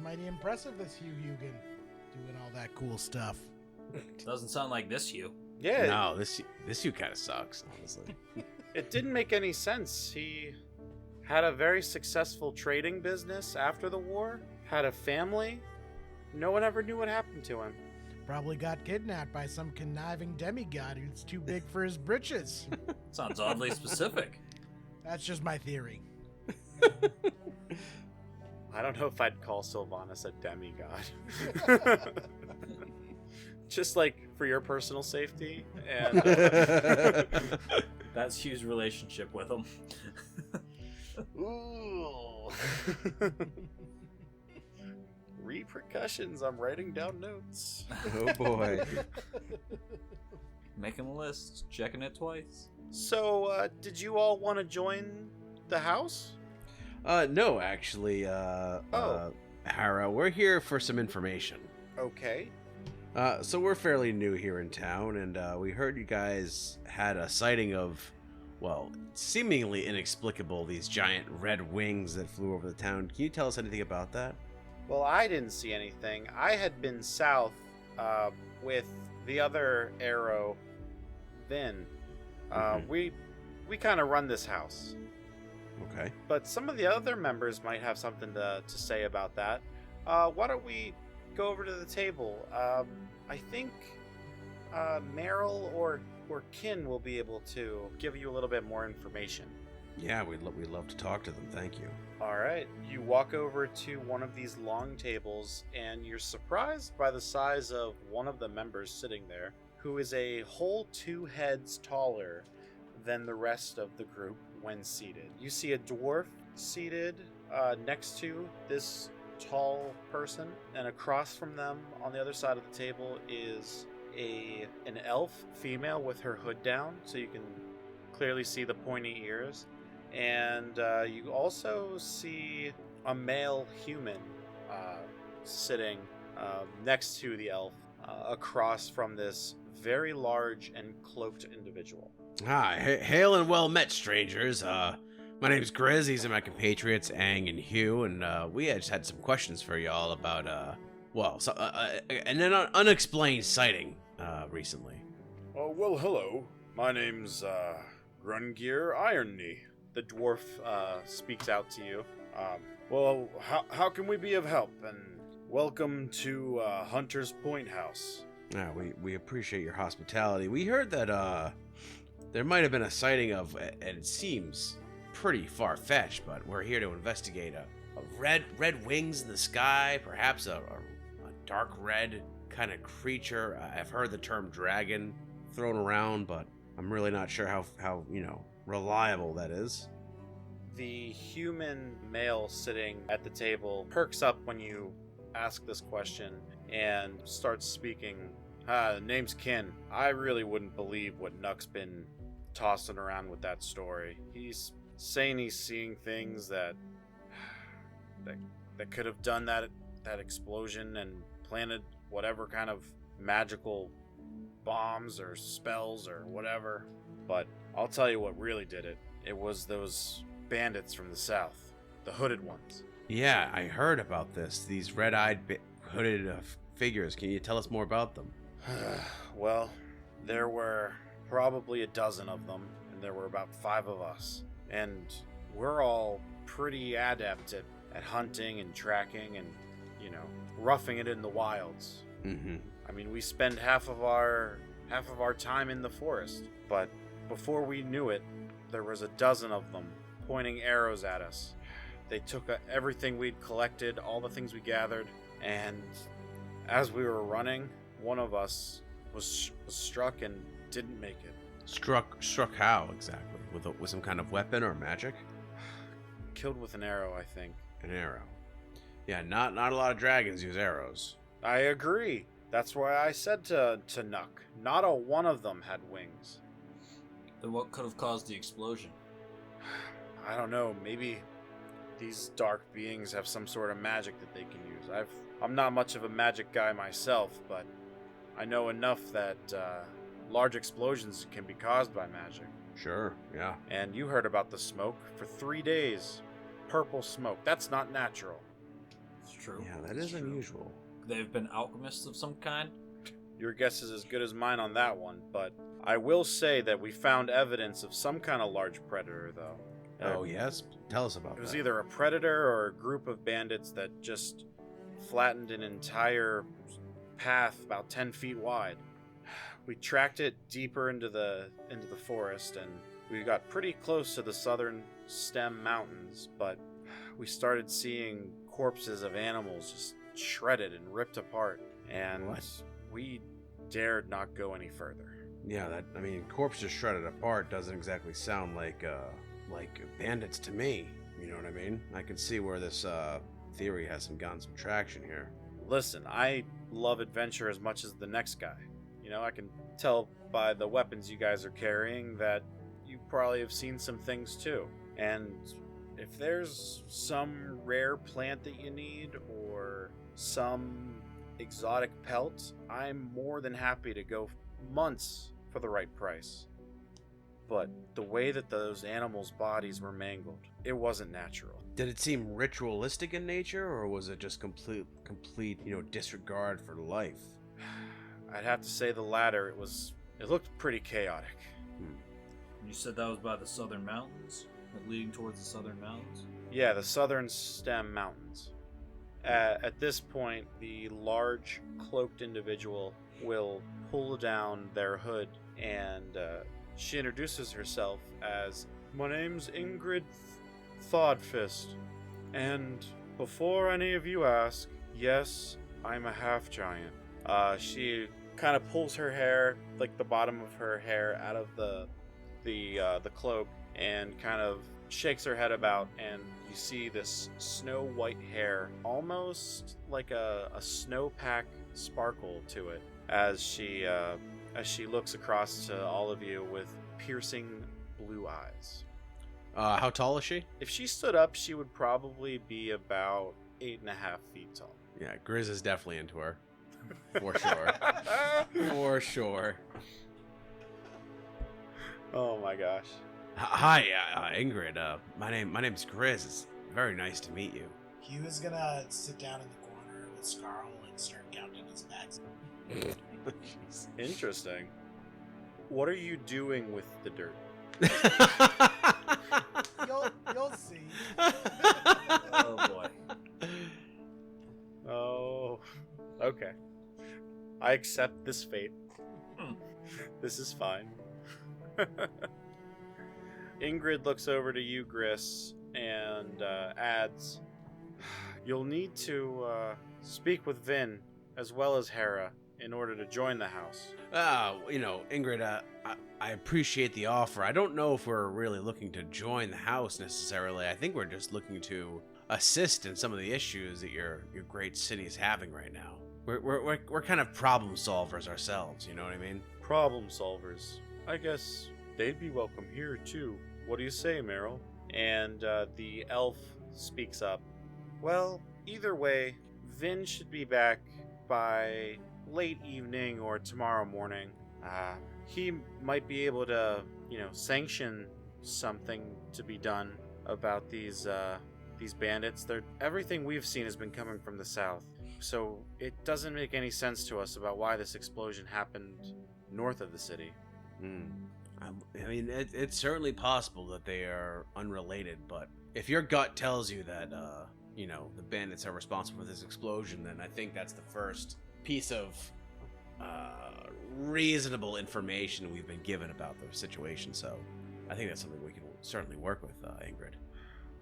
[SPEAKER 3] mighty impressive, this Hugh Hugin. Doing all that cool stuff.
[SPEAKER 4] Doesn't sound like this you.
[SPEAKER 2] Yeah,
[SPEAKER 1] No, this Hugh kind of sucks, honestly.
[SPEAKER 2] it didn't make any sense. He had a very successful trading business after the war, had a family. No one ever knew what happened to him.
[SPEAKER 3] Probably got kidnapped by some conniving demigod who's too big for his britches.
[SPEAKER 4] Sounds oddly specific.
[SPEAKER 3] That's just my theory.
[SPEAKER 2] I don't know if I'd call Sylvanas a demigod. Just like for your personal safety. And
[SPEAKER 4] That's Hugh's relationship with him.
[SPEAKER 2] Ooh. Repercussions. I'm writing down notes.
[SPEAKER 1] Oh boy.
[SPEAKER 4] Making a list, checking it twice.
[SPEAKER 2] So, did you all want to join the house?
[SPEAKER 1] No, actually, Hara, we're here for some information.
[SPEAKER 2] Okay.
[SPEAKER 1] So we're fairly new here in town, and we heard you guys had a sighting of, well, seemingly inexplicable, these giant red wings that flew over the town. Can you tell us anything about that?
[SPEAKER 2] Well, I didn't see anything. I had been south with the other arrow, Vin.
[SPEAKER 1] Mhm.
[SPEAKER 2] We kind of run this house.
[SPEAKER 1] Okay.
[SPEAKER 2] But some of the other members might have something to say about that. Why don't we go over to the table? I think Meryl or Kin will be able to give you a little bit more information.
[SPEAKER 1] Yeah, we'd love to talk to them. Thank you.
[SPEAKER 2] All right. You walk over to one of these long tables, and you're surprised by the size of one of the members sitting there, who is a whole 2 heads taller than the rest of the group when seated. You see a dwarf seated next to this tall person, and across from them on the other side of the table is an elf female with her hood down, so you can clearly see the pointy ears. And you also see a male human sitting next to the elf across from this very large and cloaked individual.
[SPEAKER 1] Hi, hail and well met, strangers. My name's Grizz. These are my compatriots, Aang and Hugh, and we just had some questions for y'all about, an unexplained sighting recently.
[SPEAKER 2] Oh, well, hello. My name's Grungir Ironknee. The dwarf speaks out to you. Well, how can we be of help? And welcome to Hunter's Point House.
[SPEAKER 1] We appreciate your hospitality. We heard that there might have been a sighting of, and it seems pretty far-fetched, but we're here to investigate a red wings in the sky, perhaps a dark red kind of creature. I've heard the term dragon thrown around, but I'm really not sure how reliable that is.
[SPEAKER 2] The human male sitting at the table perks up when you ask this question and starts speaking. Name's Kin. I really wouldn't believe what Nuck's been tossing around with that story. He's saying he's seeing things that could have done that explosion and planted whatever kind of magical bombs or spells or whatever. But I'll tell you what really did it. It was those bandits from the south, the hooded ones.
[SPEAKER 1] Yeah, I heard about this. These red-eyed, hooded figures. Can you tell us more about them?
[SPEAKER 2] Well, there were probably a dozen of them, and there were about 5 of us. And we're all pretty adept at hunting and tracking and, roughing it in the wilds.
[SPEAKER 1] Mm-hmm.
[SPEAKER 2] I mean, we spend half of our time in the forest. But before we knew it, there was a dozen of them pointing arrows at us. They took everything we'd collected, all the things we gathered, and as we were running, one of us was struck and didn't make it.
[SPEAKER 1] Struck how exactly? With some kind of weapon or magic?
[SPEAKER 2] Killed with an arrow, I think.
[SPEAKER 1] An arrow. Yeah, not a lot of dragons use arrows.
[SPEAKER 2] I agree. That's why I said to Nuck, not a one of them had wings.
[SPEAKER 4] Then what could have caused the explosion?
[SPEAKER 2] I don't know, maybe these dark beings have some sort of magic that they can use. I'm not much of a magic guy myself, but I know enough that large explosions can be caused by magic.
[SPEAKER 1] Sure, yeah.
[SPEAKER 2] And you heard about the smoke for 3 days. Purple smoke. That's not natural.
[SPEAKER 4] It's true.
[SPEAKER 1] Yeah, that is
[SPEAKER 4] true.
[SPEAKER 1] unusual.
[SPEAKER 4] They've been alchemists of some kind?
[SPEAKER 2] Your guess is as good as mine on that one, but I will say that we found evidence of some kind of large predator, though.
[SPEAKER 1] Oh, yes? Tell us about that.
[SPEAKER 2] It was either a predator or a group of bandits that just flattened an entire path about 10 feet wide. We tracked it deeper into the forest, and we got pretty close to the southern stem mountains, but we started seeing corpses of animals just shredded and ripped apart, and we dared not go any further.
[SPEAKER 1] Yeah, corpses shredded apart doesn't exactly sound like bandits to me. You know what I mean? I can see where this theory has gotten some traction here.
[SPEAKER 2] Listen, I love adventure as much as the next guy. I can tell by the weapons you guys are carrying that you probably have seen some things too. And if there's some rare plant that you need or some exotic pelt, I'm more than happy to go months for the right price. But the way that those animals' bodies were mangled, it wasn't natural.
[SPEAKER 1] Did it seem ritualistic in nature, or was it just complete disregard for life?
[SPEAKER 2] I'd have to say the latter. It looked pretty chaotic.
[SPEAKER 4] You said that was by the southern mountains? Like leading towards the southern mountains?
[SPEAKER 2] Yeah, the southern stem mountains. At this point, the large, cloaked individual will pull down their hood, and she introduces herself as, "My name's Ingrid Thodfist, and before any of you ask, yes, I'm a half-giant." She kind of pulls her hair, like the bottom of her hair, out of the cloak, and kind of shakes her head about, and you see this snow white hair, almost like a snowpack sparkle to it, as she looks across to all of you with piercing blue eyes.
[SPEAKER 1] How tall is she?
[SPEAKER 2] If she stood up, she would probably be about 8.5 feet tall.
[SPEAKER 1] Yeah, Grizz is definitely into her. For sure. For sure.
[SPEAKER 2] Oh my gosh.
[SPEAKER 1] Hi, Ingrid. My name's Grizz. It's very nice to meet you.
[SPEAKER 3] He was gonna sit down in the corner with Scarl and start counting his bags.
[SPEAKER 2] Interesting. What are you doing with the dirt?
[SPEAKER 3] You'll see.
[SPEAKER 4] Oh boy.
[SPEAKER 2] Oh, okay. I accept this fate. This is fine. Ingrid looks over to you, Gris, and adds, "You'll need to speak with Vin, as well as Hera. in order to join the house.
[SPEAKER 1] Ingrid, I appreciate the offer. I don't know if we're really looking to join the house necessarily. I think we're just looking to assist in some of the issues that your great city is having right now. We're kind of problem solvers ourselves, you know what I mean?
[SPEAKER 2] Problem solvers. I guess they'd be welcome here too. What do you say, Meryl? And the elf speaks up. Well, either way, Vin should be back by late evening or tomorrow morning. He might be able to, sanction something to be done about these bandits. Everything we've seen has been coming from the south, so it doesn't make any sense to us about why this explosion happened north of the city.
[SPEAKER 1] I mean, it's certainly possible that they are unrelated, but if your gut tells you that, the bandits are responsible for this explosion, then I think that's the first piece of reasonable information we've been given about the situation. So I think that's something we can certainly work with, Ingrid.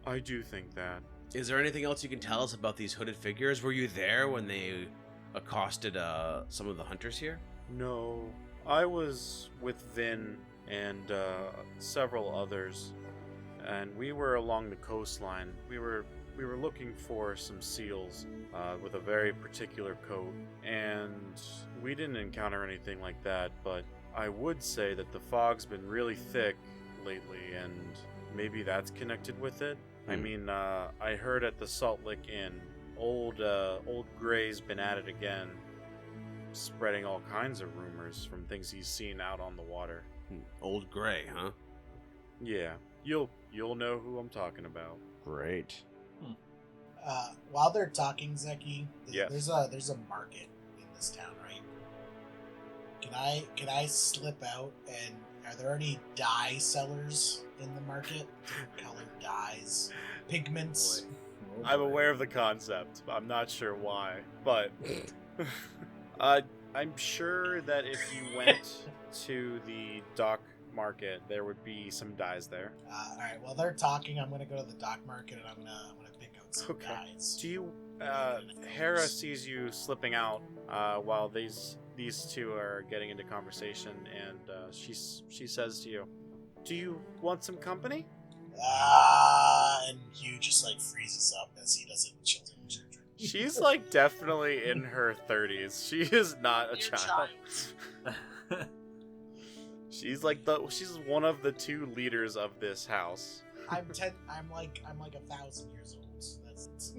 [SPEAKER 2] I do think that.
[SPEAKER 1] Is there anything else you can tell us about these hooded figures? Were you there when they accosted some of the hunters here?
[SPEAKER 2] No, I was with Vin and several others, and we were along the coastline. We were looking for some seals with a very particular coat, and we didn't encounter anything like that, but I would say that the fog's been really thick lately, and maybe that's connected with it. I mean, I heard at the Salt Lick Inn, old Gray's been at it again, spreading all kinds of rumors from things he's seen out on the water.
[SPEAKER 1] Old Gray, huh?
[SPEAKER 2] Yeah, you'll know who I'm talking about.
[SPEAKER 1] Great.
[SPEAKER 3] While they're talking, Zeki,
[SPEAKER 2] Yes.
[SPEAKER 3] there's a market in this town, right? Can I slip out, and are there any dye sellers in the market? Colored dyes, pigments.
[SPEAKER 2] I'm aware of the concept. I'm not sure why, but I'm sure that if you went to the dock market, there would be some dyes there.
[SPEAKER 3] All right. While they're talking, I'm gonna go to the dock market and I'm gonna pick out some dyes.
[SPEAKER 2] Do you? Hera sees you slipping out while these two are getting into conversation, and she says to you, "Do you want some company?"
[SPEAKER 3] And Hugh just freezes up as he doesn't chill in children.
[SPEAKER 2] She's definitely in her 30s. She is not a child. She's she's one of the two leaders of this house.
[SPEAKER 3] I'm like 1,000 years old. So that's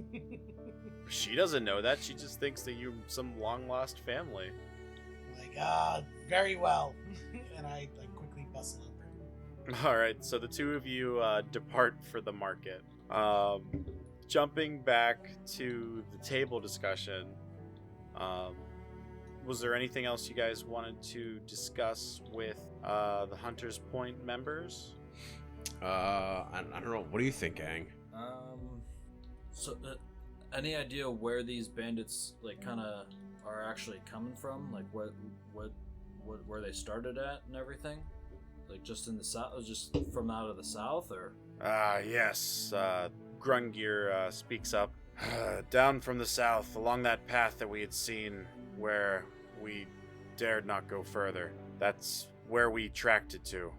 [SPEAKER 2] She doesn't know that. She just thinks that you're some long lost family.
[SPEAKER 3] Very well. And I quickly bustle over.
[SPEAKER 2] All right, so the two of you depart for the market. Jumping back to the table discussion, was there anything else you guys wanted to discuss with the Hunter's Point members?
[SPEAKER 1] I don't know. What do you think, gang?
[SPEAKER 4] So, any idea where these bandits kind of are actually coming from? Where they started at and everything? Just in the south, just from out of the south, or?
[SPEAKER 2] Yes. Grungir speaks up. Down from the south, along that path that we had seen, where we dared not go further. That's where we tracked it to.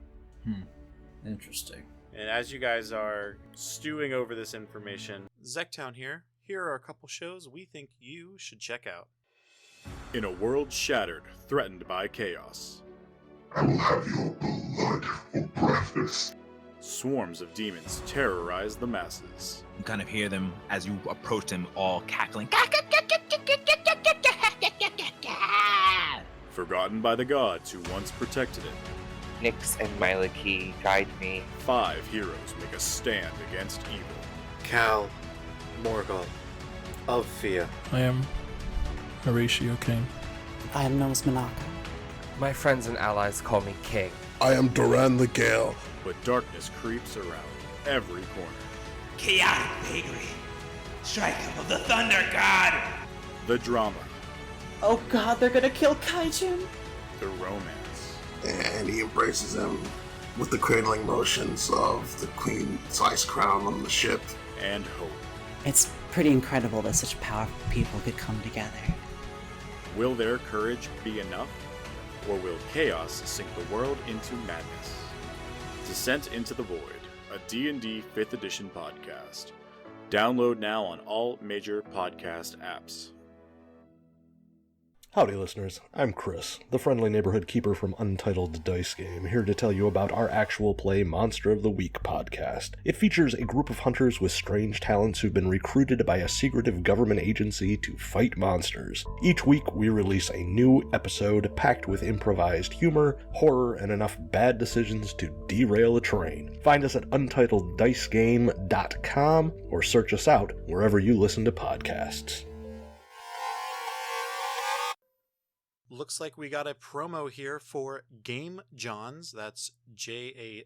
[SPEAKER 4] Interesting.
[SPEAKER 2] And as you guys are stewing over this information, Zektown here. Here are a couple shows we think you should check out. In a world shattered, threatened by chaos,
[SPEAKER 5] I will have your blood for breakfast.
[SPEAKER 2] swarms of demons terrorize the masses.
[SPEAKER 6] You kind of hear them as you approach them, all cackling.
[SPEAKER 2] Forgotten by the gods who once protected it,
[SPEAKER 7] Nyx and Myliki guide me.
[SPEAKER 2] 5 heroes make a stand against evil.
[SPEAKER 8] Cal, Morgul, of Fia.
[SPEAKER 9] I am Horatio King.
[SPEAKER 10] I am Nose Manaka.
[SPEAKER 7] My friends and allies call me King.
[SPEAKER 5] I am Duran the Gale.
[SPEAKER 2] But darkness creeps around every corner.
[SPEAKER 6] Chaotic vagary. Strike of the Thunder God.
[SPEAKER 2] The drama,
[SPEAKER 10] Oh god, they're gonna kill Kaijin!
[SPEAKER 2] the romance,
[SPEAKER 5] And he embraces him with the cradling motions of the queen's ice crown on the ship.
[SPEAKER 2] and hope.
[SPEAKER 10] It's pretty incredible that such powerful people could come together.
[SPEAKER 11] Will their courage be enough? Or will chaos sink the world into madness? Descent into the Void, a D&D 5th edition podcast. Download now on all major podcast apps.
[SPEAKER 12] Howdy, listeners. I'm Chris, the friendly neighborhood keeper from Untitled Dice Game, here to tell you about our actual play Monster of the Week podcast. It features a group of hunters with strange talents who've been recruited by a secretive government agency to fight monsters. Each week, we release a new episode packed with improvised humor, horror, and enough bad decisions to derail a train. Find us at untitleddicegame.com or search us out wherever you listen to podcasts.
[SPEAKER 2] Looks like we got a promo here for Game Johns, that's JAWNS.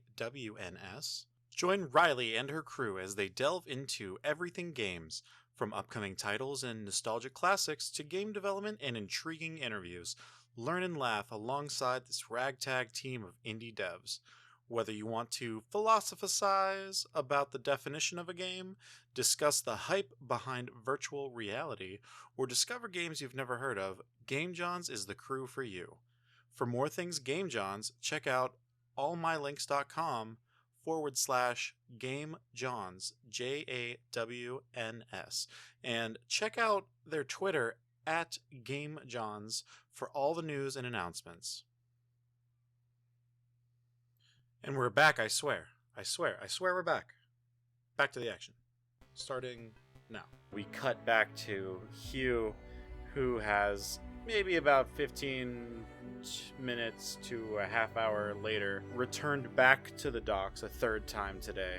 [SPEAKER 2] Join Riley and her crew as they delve into everything games, from upcoming titles and nostalgic classics to game development and intriguing interviews. Learn and laugh alongside this ragtag team of indie devs. Whether you want to philosophize about the definition of a game, discuss the hype behind virtual reality, or discover games you've never heard of, Game Johns is the crew for you. For more things Game Johns, check out allmylinks.com/Game Johns, JAWNS, and check out their Twitter at Game Johns for all the news and announcements. And we're back, I swear. I swear we're back. Back to the action. Starting now. We cut back to Hugh, who has maybe about 15 minutes to a half hour later returned back to the docks a third time today.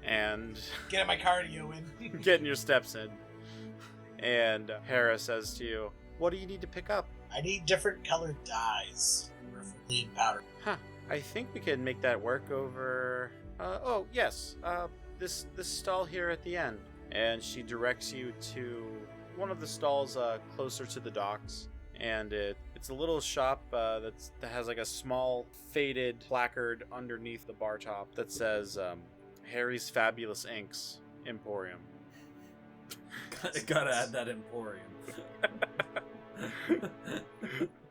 [SPEAKER 2] And
[SPEAKER 3] Getting my cardio in.
[SPEAKER 2] getting your steps in. And Hera says to you, what do you need to pick up?
[SPEAKER 3] I need different colored dyes. Preferably in powder.
[SPEAKER 2] Huh. I think we can make that work over... this stall here at the end. And she directs you to one of the stalls closer to the docks. And it's a little shop that has like a small faded placard underneath the bar top that says Harry's Fabulous Inks Emporium.
[SPEAKER 4] Gotta add that Emporium.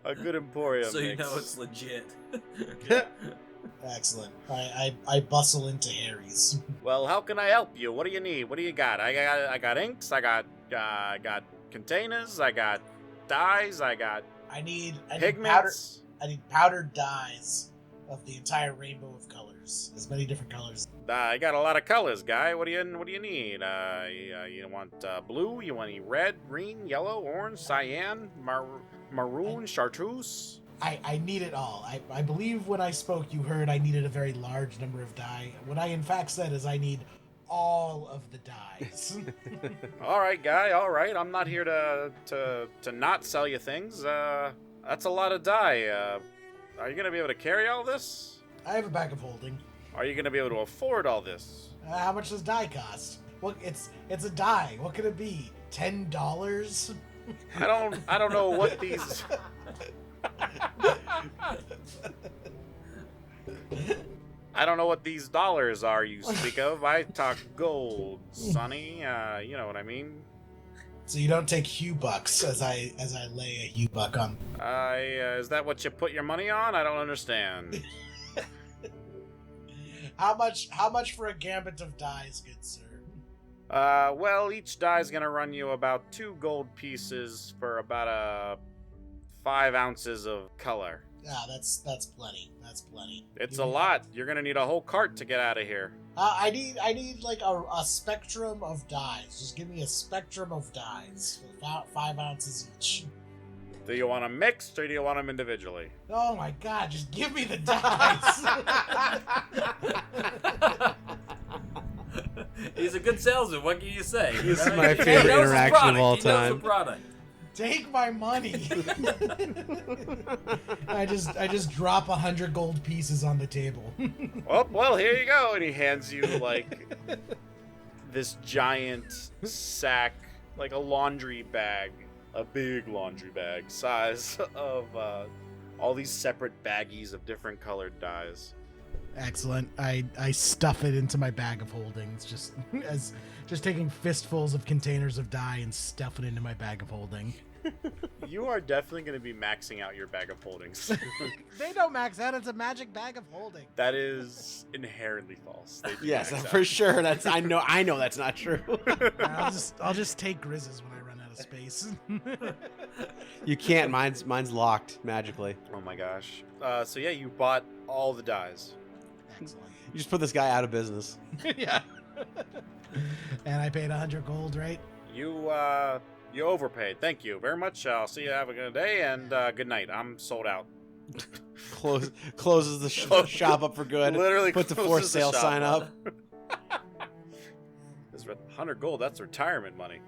[SPEAKER 2] A good Emporium.
[SPEAKER 4] So you know it's legit.
[SPEAKER 3] Excellent. I bustle into Harry's.
[SPEAKER 2] Well, how can I help you? What do you need? What do you got? I got inks. I got containers. I got dyes. I
[SPEAKER 3] need
[SPEAKER 2] pigments.
[SPEAKER 3] I need powdered dyes of the entire rainbow of colors, as many different colors.
[SPEAKER 2] I got a lot of colors, guy. What do you need? You want blue? You want any red, green, yellow, orange, cyan, maroon, chartreuse?
[SPEAKER 3] I need it all. I believe when I spoke, you heard I needed a very large number of dye. What I in fact said is I need all of the dyes.
[SPEAKER 2] All right, guy. All right. I'm not here to not sell you things. That's a lot of dye. Are you gonna be able to carry all this?
[SPEAKER 3] I have a bag of holding.
[SPEAKER 2] Are you gonna be able to afford all this?
[SPEAKER 3] How much does dye cost? Well, it's a dye. What could it be? $10?
[SPEAKER 2] I don't know what these. I don't know what these dollars are you speak of. I talk gold, Sonny. You know what I mean.
[SPEAKER 3] So you don't take Hugh bucks as I lay a Hugh buck on.
[SPEAKER 2] Is that what you put your money on? I don't understand.
[SPEAKER 3] How much for a gambit of dyes, good sir?
[SPEAKER 2] Well, each die is gonna run you about 2 gold pieces for about 5 ounces of color.
[SPEAKER 3] Ah, that's plenty. That's plenty.
[SPEAKER 2] It's a lot. You're gonna need a whole cart to get out of here.
[SPEAKER 3] I need like a spectrum of dyes. Just give me a spectrum of dyes. About 5 ounces each.
[SPEAKER 2] Do you want them mixed or do you want them individually?
[SPEAKER 3] Oh my god, just give me the dyes.
[SPEAKER 4] He's a good salesman. What can you say?
[SPEAKER 1] This is my favorite interaction of all time.
[SPEAKER 4] He knows the product.
[SPEAKER 3] Take my money. I just drop 100 gold pieces on the table.
[SPEAKER 2] well, here you go. And he hands you like this giant sack, like a laundry bag, a big laundry bag size of all these separate baggies of different colored dyes.
[SPEAKER 3] Excellent. I stuff it into my bag of holdings, just taking fistfuls of containers of dye and stuff it into my bag of holding.
[SPEAKER 2] You are definitely going to be maxing out your bag of holdings.
[SPEAKER 3] They don't max out. It's a magic bag of holding.
[SPEAKER 2] That is inherently false. They do
[SPEAKER 1] Yes,
[SPEAKER 2] max out.
[SPEAKER 1] for sure. That's I know that's not true.
[SPEAKER 3] I'll just take Grizz's when I run out of space.
[SPEAKER 1] You can't. Mine's locked magically.
[SPEAKER 2] Oh my gosh. So yeah, you bought all the dies.
[SPEAKER 3] Excellent.
[SPEAKER 1] You just put this guy out of business.
[SPEAKER 3] Yeah. And I paid 100 gold, right?
[SPEAKER 2] You overpaid. Thank you very much. I'll see you. Have a good day and good night. I'm sold out.
[SPEAKER 1] Closes the shop up for good.
[SPEAKER 2] Literally
[SPEAKER 1] puts a for
[SPEAKER 2] closes the
[SPEAKER 1] sale
[SPEAKER 2] shop
[SPEAKER 1] sign up.
[SPEAKER 2] This 100 gold. That's retirement money.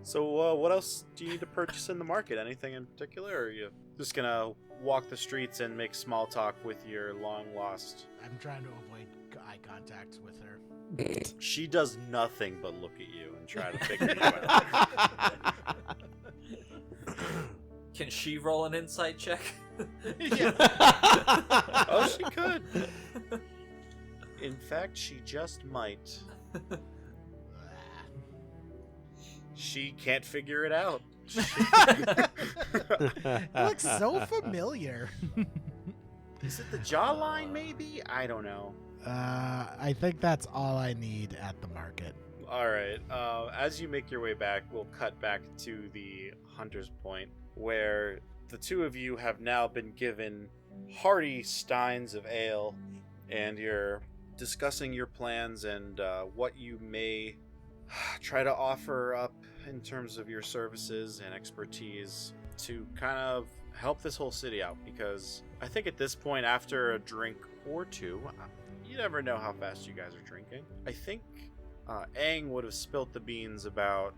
[SPEAKER 2] So what else do you need to purchase in the market? Anything in particular, or are you just gonna walk the streets and make small talk with your long lost?
[SPEAKER 3] I'm trying to avoid eye contact with her.
[SPEAKER 2] She does nothing but look at you and try to figure you out.
[SPEAKER 4] Can she roll an insight check?
[SPEAKER 2] Oh, she could. In fact, she just might. She can't figure it out.
[SPEAKER 3] It looks so familiar.
[SPEAKER 2] Is it the jawline, maybe? I don't know.
[SPEAKER 3] I think that's all I need at the market.
[SPEAKER 2] All right. As you make your way back, we'll cut back to the Hunter's Point, where the two of you have now been given hearty steins of ale, and you're discussing your plans and what you may try to offer up in terms of your services and expertise to kind of help this whole city out. Because I think at this point, after a drink or two, you never know how fast you guys are drinking. I think Aang would have spilt the beans about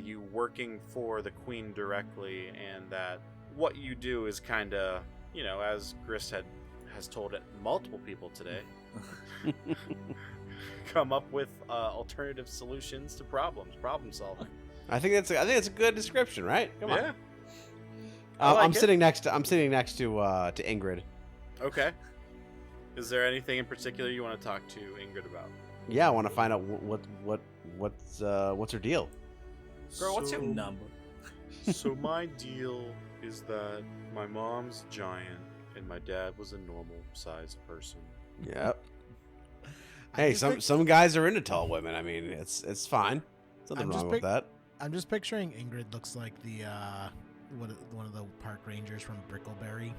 [SPEAKER 2] you working for the Queen directly, and that what you do is kind of, as Gris has told it multiple people today, come up with alternative solutions to problems, problem solving.
[SPEAKER 1] I think it's a good description, right? Come on.
[SPEAKER 2] Yeah.
[SPEAKER 1] I'm sitting next to Ingrid.
[SPEAKER 2] Okay. Is there anything in particular you want to talk to Ingrid about?
[SPEAKER 1] Yeah, I want to find out what's her deal.
[SPEAKER 4] Girl, what's your number?
[SPEAKER 2] So my deal is that my mom's giant and my dad was a normal sized person.
[SPEAKER 1] Yep. Hey, some guys are into tall women. I mean, it's fine. Nothing wrong with that.
[SPEAKER 3] I'm just picturing Ingrid looks like the one of the park rangers from Brickleberry.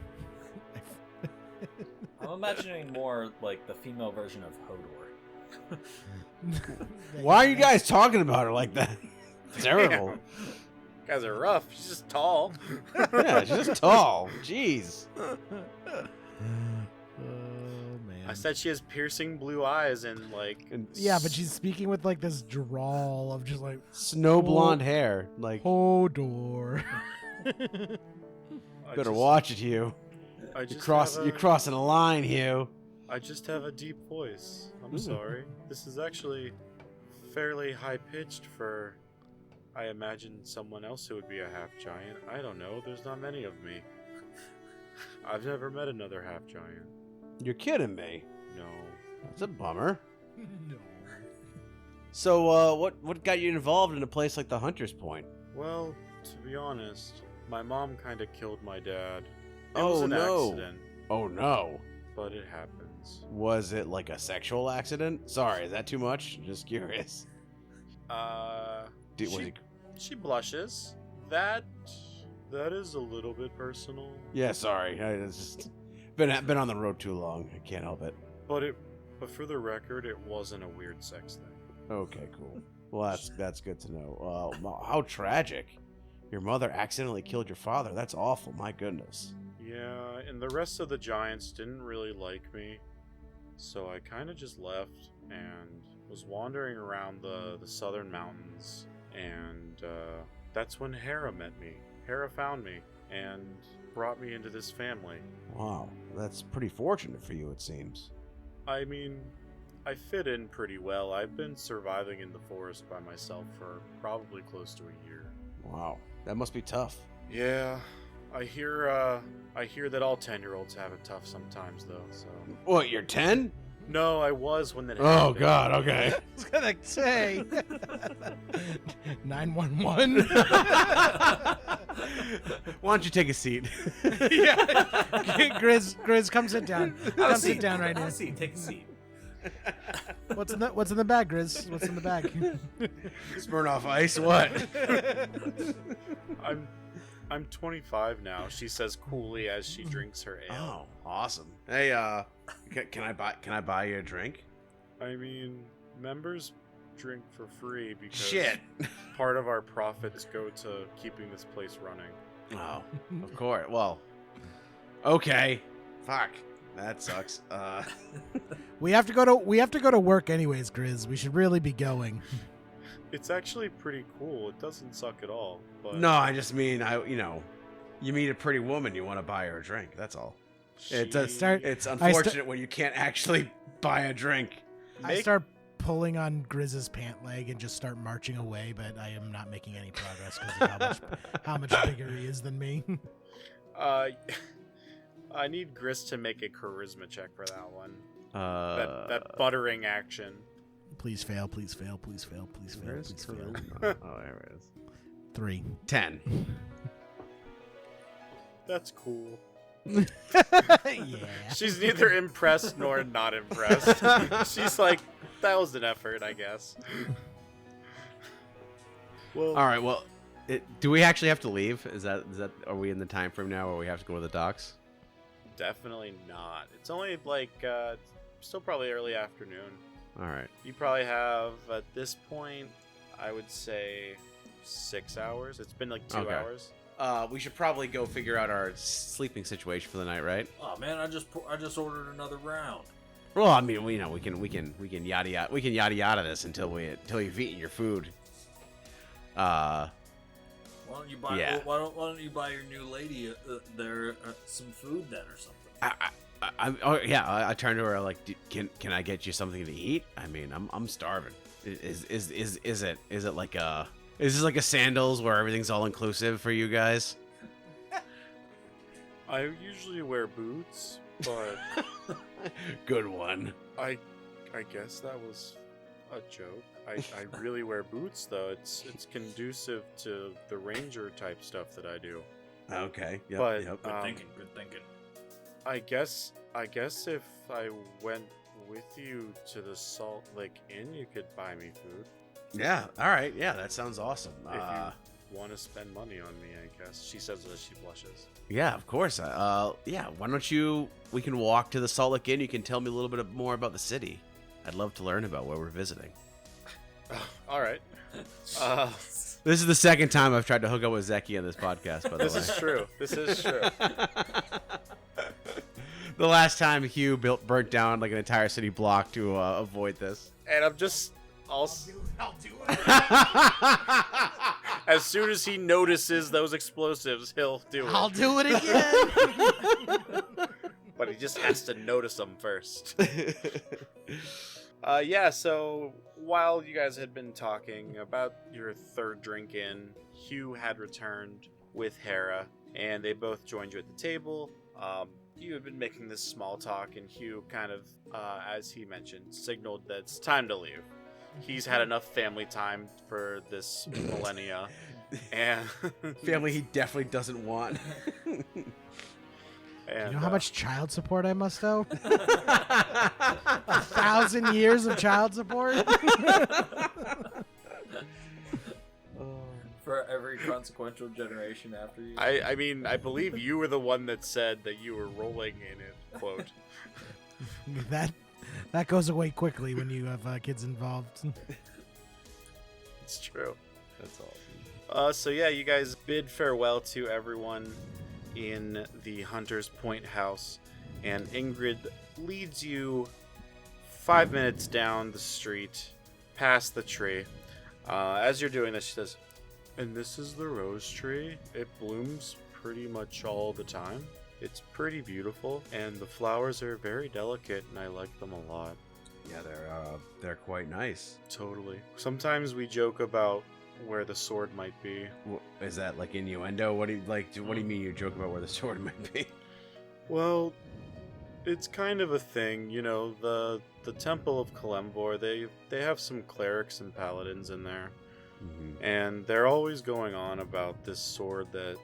[SPEAKER 4] I'm imagining more like the female version of Hodor.
[SPEAKER 1] Why are you guys talking about her like that? Terrible.
[SPEAKER 2] You guys are rough. She's just tall.
[SPEAKER 1] Yeah, she's just tall. Jeez.
[SPEAKER 3] Oh man.
[SPEAKER 2] I said she has piercing blue eyes and
[SPEAKER 3] yeah, but she's speaking with like this drawl of just like
[SPEAKER 1] snow blonde hair. Like
[SPEAKER 3] Hodor.
[SPEAKER 1] Better watch it, Hugh. You're crossing a line, Hugh.
[SPEAKER 2] I just have a deep voice. I'm sorry. This is actually fairly high pitched for, I imagine, someone else who would be a half giant. I don't know. There's not many of me. I've never met another half giant.
[SPEAKER 1] You're kidding me.
[SPEAKER 2] No.
[SPEAKER 1] That's a bummer.
[SPEAKER 3] No.
[SPEAKER 1] So, what got you involved in a place like the Hunter's Point?
[SPEAKER 2] Well, to be honest, my mom kind of killed my dad. It was an accident.
[SPEAKER 1] Oh no.
[SPEAKER 2] But it happens.
[SPEAKER 1] Was it like a sexual accident? Sorry, is that too much? Just curious.
[SPEAKER 2] She blushes. That is a little bit personal.
[SPEAKER 1] Yeah, sorry. It's just been on the road too long. I can't help it.
[SPEAKER 2] But for the record, it wasn't a weird sex thing.
[SPEAKER 1] Okay, cool. Well, that's good to know. How tragic. Your mother accidentally killed your father. That's awful. My goodness.
[SPEAKER 2] Yeah, and the rest of the giants didn't really like me, so I kind of just left and was wandering around the southern mountains, and that's when Hera met me. Hera found me and brought me into this family.
[SPEAKER 1] Wow, that's pretty fortunate for you, it seems.
[SPEAKER 2] I mean, I fit in pretty well. I've been surviving in the forest by myself for probably close to a year.
[SPEAKER 1] Wow, that must be tough.
[SPEAKER 2] Yeah, I hear that all 10-year-olds have it tough sometimes, though. So.
[SPEAKER 1] What? You're 10?
[SPEAKER 2] No, I was when that
[SPEAKER 1] Oh
[SPEAKER 2] happened.
[SPEAKER 1] God. Okay.
[SPEAKER 3] I was gonna say 911.
[SPEAKER 1] Why don't you take a seat?
[SPEAKER 3] Yeah. Grizz, come sit down. Come sit down right now.
[SPEAKER 4] Take a seat.
[SPEAKER 3] What's in the bag, Grizz? What's in the bag?
[SPEAKER 1] Smirnoff Ice. What?
[SPEAKER 2] I'm 25 now, she says coolly as she drinks her ale.
[SPEAKER 1] Oh, awesome. Hey, can I buy you a drink?
[SPEAKER 2] I mean, members drink for free because
[SPEAKER 1] Shit.
[SPEAKER 2] part of our profits go to keeping this place running.
[SPEAKER 1] Oh, of course. Well, okay. Fuck. That sucks.
[SPEAKER 3] We have to go to work anyways, Grizz. We should really be going.
[SPEAKER 2] It's actually pretty cool. It doesn't suck at all. But
[SPEAKER 1] No, I just mean you meet a pretty woman, you want to buy her a drink. That's all. It's unfortunate when you can't actually buy a drink.
[SPEAKER 3] I start pulling on Grizz's pant leg and just start marching away, but I am not making any progress because of how much bigger he is than me.
[SPEAKER 2] I need Gris to make a charisma check for that one. That buttering action.
[SPEAKER 3] Please fail, please fail, please fail, please fail, please fail.
[SPEAKER 1] Oh, there it is.
[SPEAKER 3] 3.
[SPEAKER 1] 10.
[SPEAKER 2] That's cool.
[SPEAKER 3] Yeah.
[SPEAKER 2] She's neither impressed nor not impressed. She's like, that was an effort, I guess. Well,
[SPEAKER 1] All right. Well, do we actually have to leave? Is that? Are we in the time frame now where we have to go to the docks?
[SPEAKER 2] definitely not. It's only like still probably early afternoon.
[SPEAKER 1] All right.
[SPEAKER 2] You probably have at this point, I would say 6 hours. It's been like 2 hours.
[SPEAKER 1] We should probably go figure out our sleeping situation for the night, right?
[SPEAKER 4] Oh man, I just ordered another round.
[SPEAKER 1] Well, I mean, we can yada yada this until you've eaten your food.
[SPEAKER 4] Why don't you buy?
[SPEAKER 1] Yeah.
[SPEAKER 4] Why don't you buy your new lady some food then or something?
[SPEAKER 1] I turned to her like, can I get you something to eat? I mean, I'm starving. Is it like a is this like a Sandals where everything's all inclusive for you guys?
[SPEAKER 2] I usually wear boots, but
[SPEAKER 1] good one.
[SPEAKER 2] I guess that was a joke. I really wear boots though. It's conducive to the ranger type stuff that I do.
[SPEAKER 1] Okay. Yep,
[SPEAKER 2] but
[SPEAKER 1] yep.
[SPEAKER 4] Good thinking.
[SPEAKER 2] I guess if I went with you to the Salt Lake Inn, you could buy me food.
[SPEAKER 1] Yeah. All right. Yeah, that sounds awesome.
[SPEAKER 2] If you want to spend money on me, I guess. She says as she blushes.
[SPEAKER 1] Yeah, of course. Yeah. Why don't we can walk to the Salt Lake Inn. You can tell me a little bit more about the city. I'd love to learn about where we're visiting.
[SPEAKER 2] All right.
[SPEAKER 1] This is the second time I've tried to hook up with Zeki on this podcast, by the way.
[SPEAKER 2] This is true. This is true.
[SPEAKER 1] The last time Hugh burnt down like an entire city block to avoid this.
[SPEAKER 2] And I'm just... I'll do it. As soon as he notices those explosives, he'll do it.
[SPEAKER 3] I'll do it again.
[SPEAKER 2] But he just has to notice them first. Yeah, so while you guys had been talking about your third drink in, Hugh had returned with Hera, and they both joined you at the table. You had been making this small talk, and Hugh kind of, as he mentioned, signaled that it's time to leave. He's had enough family time for this millennia, and
[SPEAKER 1] family he definitely doesn't want.
[SPEAKER 2] And,
[SPEAKER 3] you know how much child support I must owe? 1,000 years of child support?
[SPEAKER 4] For every consequential generation after you.
[SPEAKER 2] I mean, I believe you were the one that said that you were rolling in it, quote.
[SPEAKER 3] That goes away quickly when you have kids involved.
[SPEAKER 2] It's true.
[SPEAKER 1] That's awesome.
[SPEAKER 2] So yeah, you guys bid farewell to everyone in the Hunter's Point house, and Ingrid leads you 5 minutes down the street, past the tree. As you're doing this, she says, "And this is the rose tree. It blooms pretty much all the time. It's pretty beautiful, and the flowers are very delicate, and I like them a lot."
[SPEAKER 1] Yeah, they're quite nice.
[SPEAKER 2] Totally. Sometimes we joke about where the sword might be.
[SPEAKER 1] Is that like innuendo? What do you mean you joke about where the sword might be?
[SPEAKER 2] Well, It's kind of a thing, you know, the Temple of Kalemvor, they have some clerics and paladins in there.
[SPEAKER 1] Mm-hmm.
[SPEAKER 2] And they're always going on about this sword that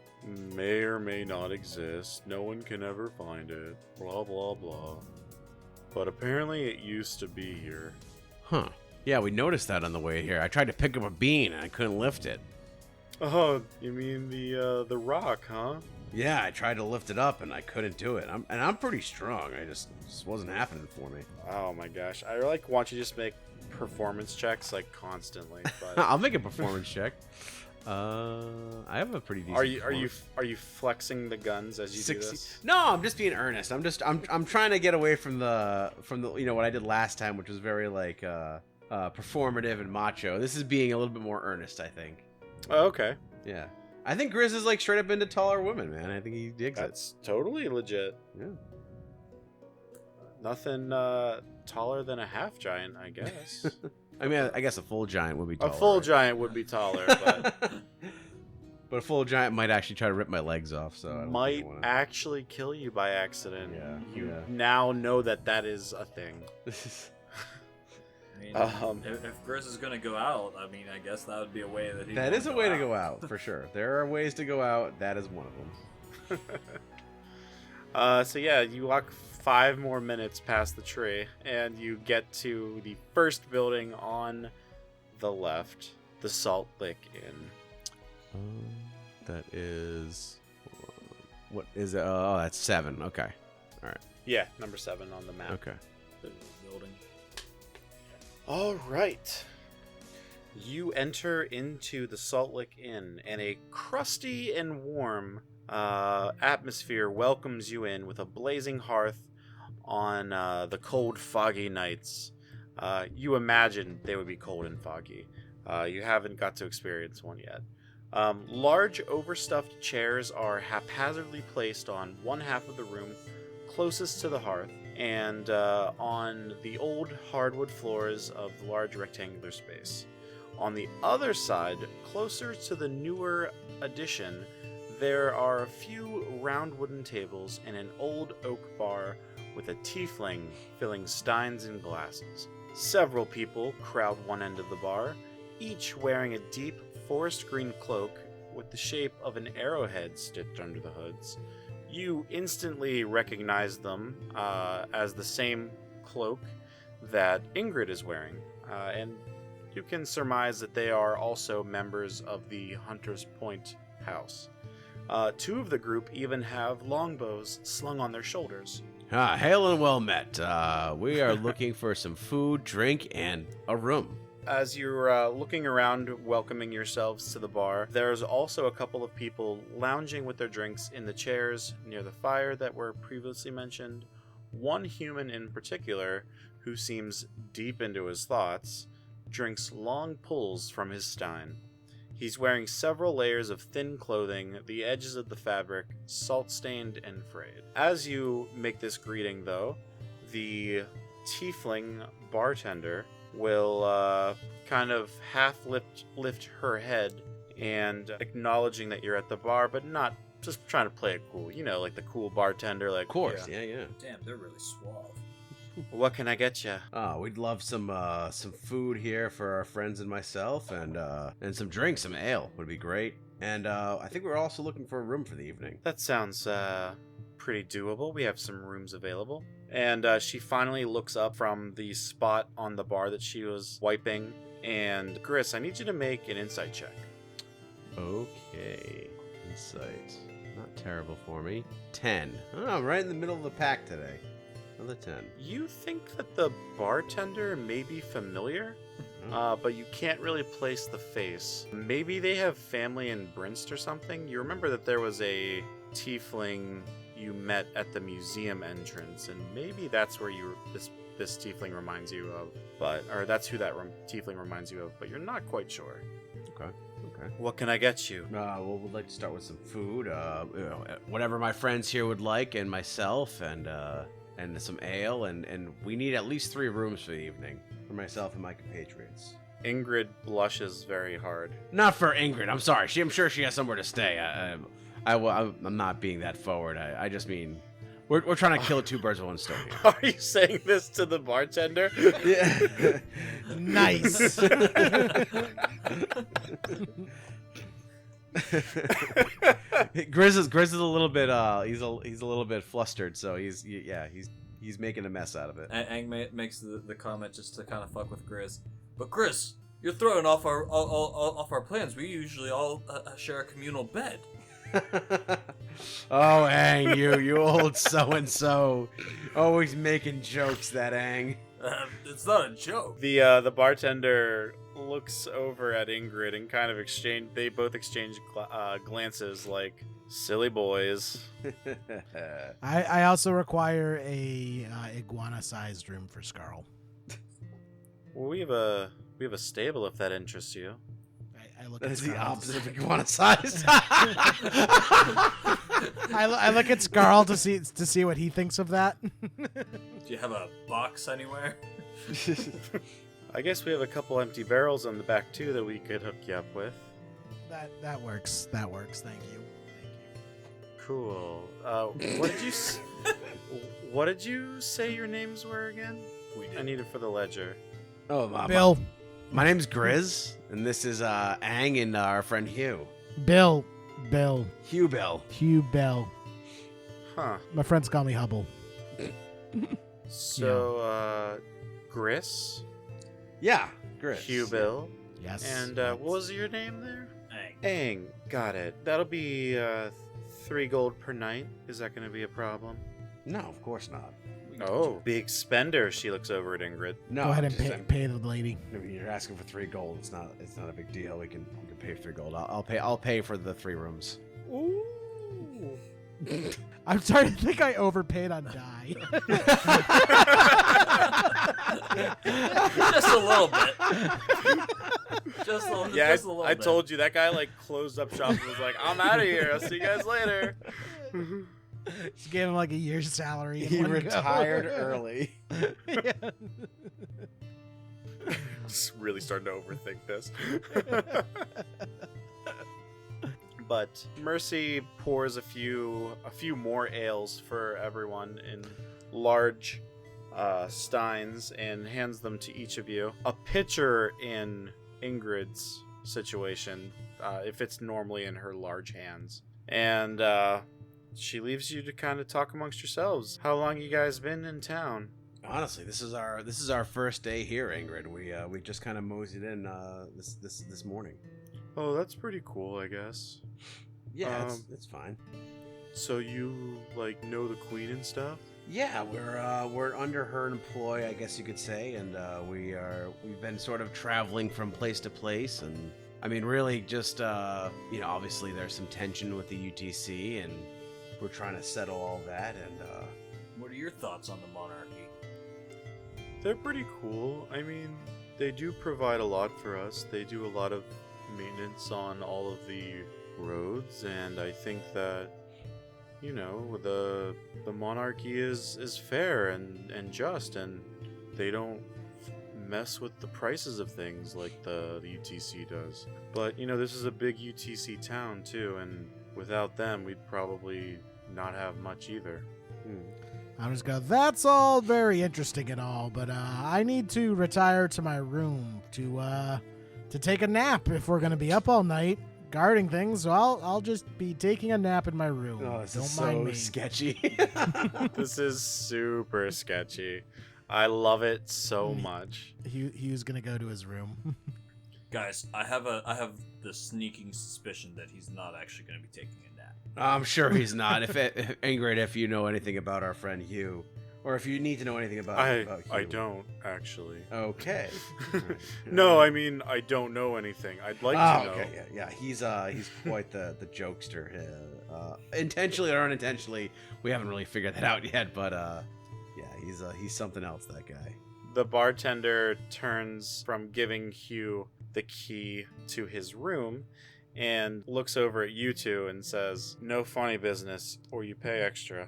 [SPEAKER 2] may or may not exist. No one can ever find it. Blah, blah, blah. But apparently it used to be here.
[SPEAKER 1] Huh. Yeah, we noticed that on the way here. I tried to pick up a bean and I couldn't lift it.
[SPEAKER 2] Oh, you mean the rock, huh?
[SPEAKER 1] Yeah, I tried to lift it up and I couldn't do it. I'm pretty strong. I just wasn't happening for me.
[SPEAKER 2] Oh my gosh. I want you to just make performance checks like constantly. But
[SPEAKER 1] I'll make a performance check. I have a pretty decent.
[SPEAKER 2] Are you flexing the guns as you 60. Do this?
[SPEAKER 1] No, I'm just being earnest. I'm trying to get away from the what I did last time, which was very like performative and macho. This is being a little bit more earnest, I think.
[SPEAKER 2] Oh, okay.
[SPEAKER 1] Yeah. I think Grizz is like straight up into taller women, man. I think he digs it.
[SPEAKER 2] That's totally legit.
[SPEAKER 1] Yeah.
[SPEAKER 2] Nothing taller than a half giant, I guess.
[SPEAKER 1] I mean, I guess a full giant would be taller.
[SPEAKER 2] A full giant would be taller, but
[SPEAKER 1] but a full giant might actually try to rip my legs off. So I don't
[SPEAKER 2] might actually kill you by accident.
[SPEAKER 1] Yeah.
[SPEAKER 2] You now know that is a thing.
[SPEAKER 4] I mean, if Grizz is gonna go out, I mean, I guess that would be a way that he.
[SPEAKER 1] That is a way to go out for sure. There are ways to go out. That is one of them.
[SPEAKER 2] So yeah, you walk 5 more minutes past the tree, and you get to the first building on the left, the Salt Lick Inn.
[SPEAKER 1] That is. What is it? Oh, that's 7. Okay. All right.
[SPEAKER 2] Yeah, number 7 on the map.
[SPEAKER 1] Okay.
[SPEAKER 4] Building.
[SPEAKER 2] All right. You enter into the Salt Lick Inn, and a crusty and warm atmosphere welcomes you in with a blazing hearth on the cold, foggy nights. You imagined they would be cold and foggy. You haven't got to experience one yet. Large, overstuffed chairs are haphazardly placed on one half of the room closest to the hearth, and on the old hardwood floors of the large rectangular space. On the other side, closer to the newer addition, there are a few round wooden tables and an old oak bar with a tiefling filling steins and glasses. Several people crowd one end of the bar, each wearing a deep forest green cloak with the shape of an arrowhead stitched under the hoods. You instantly recognize them as the same cloak that Ingrid is wearing, and you can surmise that they are also members of the Hunter's Point house. 2 of the group even have longbows slung on their shoulders.
[SPEAKER 1] Hail and well met. We are looking for some food, drink, and a room.
[SPEAKER 2] As you're looking around, welcoming yourselves to the bar, there's also a couple of people lounging with their drinks in the chairs near the fire that were previously mentioned. One human in particular, who seems deep into his thoughts, drinks long pulls from his stein. He's wearing several layers of thin clothing, the edges of the fabric salt-stained and frayed. As you make this greeting, though, the tiefling bartender will kind of half lift her head and acknowledging that you're at the bar, but not just trying to play it cool. You know, like the cool bartender. Like,
[SPEAKER 1] of course, yeah.
[SPEAKER 4] Damn, they're really suave.
[SPEAKER 2] What can I get you?
[SPEAKER 1] We'd love some food here for our friends and myself, and some drinks, some ale would be great. And I think we're also looking for a room for the evening.
[SPEAKER 2] That sounds pretty doable. We have some rooms available. And she finally looks up from the spot on the bar that she was wiping. And Gris, I need you to make an insight check.
[SPEAKER 1] Okay, insight. Not terrible for me. 10. Oh, I'm right in the middle of the pack today. Another 10.
[SPEAKER 2] You think that the bartender may be familiar, but you can't really place the face. Maybe they have family in Brinst or something. You remember that there was a tiefling you met at the museum entrance, and maybe that's where this tiefling reminds you of, or that's who that tiefling reminds you of, but you're not quite sure.
[SPEAKER 1] Okay.
[SPEAKER 2] What can I get you?
[SPEAKER 1] Well, we'd like to start with some food. Whatever my friends here would like, and myself, and some ale, and we need at least 3 rooms for the evening for myself and my compatriots.
[SPEAKER 2] Ingrid blushes very hard.
[SPEAKER 1] Not for Ingrid. I'm sorry. I'm sure she has somewhere to stay. I'm not being that forward. I just mean We're trying to kill two birds with one stone here.
[SPEAKER 2] Are you saying this to the bartender?
[SPEAKER 1] Yeah.
[SPEAKER 3] Nice.
[SPEAKER 1] Grizz is a little bit he's a little bit flustered, so he's making a mess out of it.
[SPEAKER 4] Aang makes the comment just to kind of fuck with Grizz. But Grizz, you're throwing off our plans. We usually all share a communal bed.
[SPEAKER 1] Oh, Aang, you old so and so, always making jokes. That Aang.
[SPEAKER 4] It's not a joke.
[SPEAKER 2] The bartender looks over at Ingrid and kind of they both exchange glances like silly boys.
[SPEAKER 3] I also require a iguana-sized room for Scarl.
[SPEAKER 2] Well, we have a stable if that interests you.
[SPEAKER 3] I look
[SPEAKER 1] That's
[SPEAKER 3] at
[SPEAKER 1] the
[SPEAKER 3] Scarl
[SPEAKER 1] opposite of iguana size.
[SPEAKER 3] I look at Scarl to see what he thinks of that.
[SPEAKER 4] Do you have a box anywhere?
[SPEAKER 2] I guess we have a couple empty barrels on the back too that we could hook you up with.
[SPEAKER 3] That works. That works. Thank you.
[SPEAKER 2] Cool. What did you say your names were again? I need it for the ledger.
[SPEAKER 1] Oh,
[SPEAKER 3] Bill.
[SPEAKER 1] My name's Grizz, and this is Aang and our friend Hugh.
[SPEAKER 3] Bill.
[SPEAKER 1] Hugh Bill.
[SPEAKER 3] Hugh Bell.
[SPEAKER 2] Huh.
[SPEAKER 3] My friends call me Hubble.
[SPEAKER 2] So, Gris?
[SPEAKER 1] Yeah, Grizz.
[SPEAKER 2] Hugh Bill?
[SPEAKER 3] Yes.
[SPEAKER 2] And what was your name there?
[SPEAKER 4] Aang.
[SPEAKER 2] Aang. Got it. That'll be 3 gold per night. Is that going to be a problem?
[SPEAKER 1] No, of course not.
[SPEAKER 2] Oh, big spender. She looks over at Ingrid.
[SPEAKER 1] No,
[SPEAKER 3] Go ahead and pay the lady.
[SPEAKER 1] I mean, you're asking for 3 gold. It's not a big deal. We can pay 3 gold. I'll pay for the 3 rooms.
[SPEAKER 2] Ooh.
[SPEAKER 3] I'm starting to think I overpaid on dye.
[SPEAKER 4] Just a little bit. Just a little
[SPEAKER 2] I
[SPEAKER 4] bit.
[SPEAKER 2] told you that guy like closed up shop and was like, "I'm out of here. I'll see you guys later."
[SPEAKER 3] She gave him like a year's salary.
[SPEAKER 1] He retired early.
[SPEAKER 3] Yeah.
[SPEAKER 2] Just really starting to overthink this. But Mercy pours a few more ales for everyone in large steins and hands them to each of you. A pitcher in Ingrid's situation, if it's normally in her large hands, and she leaves you to kind of talk amongst yourselves. How long you guys been in town?
[SPEAKER 1] Honestly, this is our first day here, Ingrid. We just kind of moseyed in this morning.
[SPEAKER 2] Oh, that's pretty cool, I guess.
[SPEAKER 1] Yeah, it's fine.
[SPEAKER 2] So you like know the queen and stuff?
[SPEAKER 1] Yeah, we're under her employ, I guess you could say, and we've been sort of traveling from place to place, and I mean, really, just obviously there's some tension with the UTC, and we're trying to settle all that. And
[SPEAKER 4] what are your thoughts on the monarchy?
[SPEAKER 2] They're pretty cool. I mean, they do provide a lot for us. They do a lot of maintenance on all of the roads, and I think that the monarchy is fair and just, and they don't mess with the prices of things like the UTC does. But this is a big UTC town too, and without them we'd probably not have much either.
[SPEAKER 3] I just go, that's all very interesting and all, but I need to retire to my room to take a nap if we're gonna be up all night guarding things. So I'll just be taking a nap in my room.
[SPEAKER 1] Oh, this
[SPEAKER 3] Don't
[SPEAKER 1] is
[SPEAKER 3] mind
[SPEAKER 1] so
[SPEAKER 3] me.
[SPEAKER 1] sketchy.
[SPEAKER 2] This is super sketchy. I love it so much.
[SPEAKER 3] Hugh's gonna go to his room.
[SPEAKER 4] Guys, I have the sneaking suspicion that he's not actually going to be taking a nap.
[SPEAKER 1] I'm sure he's not. If Ingrid, if you know anything about our friend Hugh, or if you need to know anything about Hugh.
[SPEAKER 2] I don't actually.
[SPEAKER 1] Okay.
[SPEAKER 2] No, I mean I don't know anything. I'd like to know.
[SPEAKER 1] Okay, yeah. He's quite the jokester. Intentionally or unintentionally, we haven't really figured that out yet. But yeah, he's something else. That guy.
[SPEAKER 2] The bartender turns from giving Hugh the key to his room and looks over at you two and says, "No funny business, or you pay extra."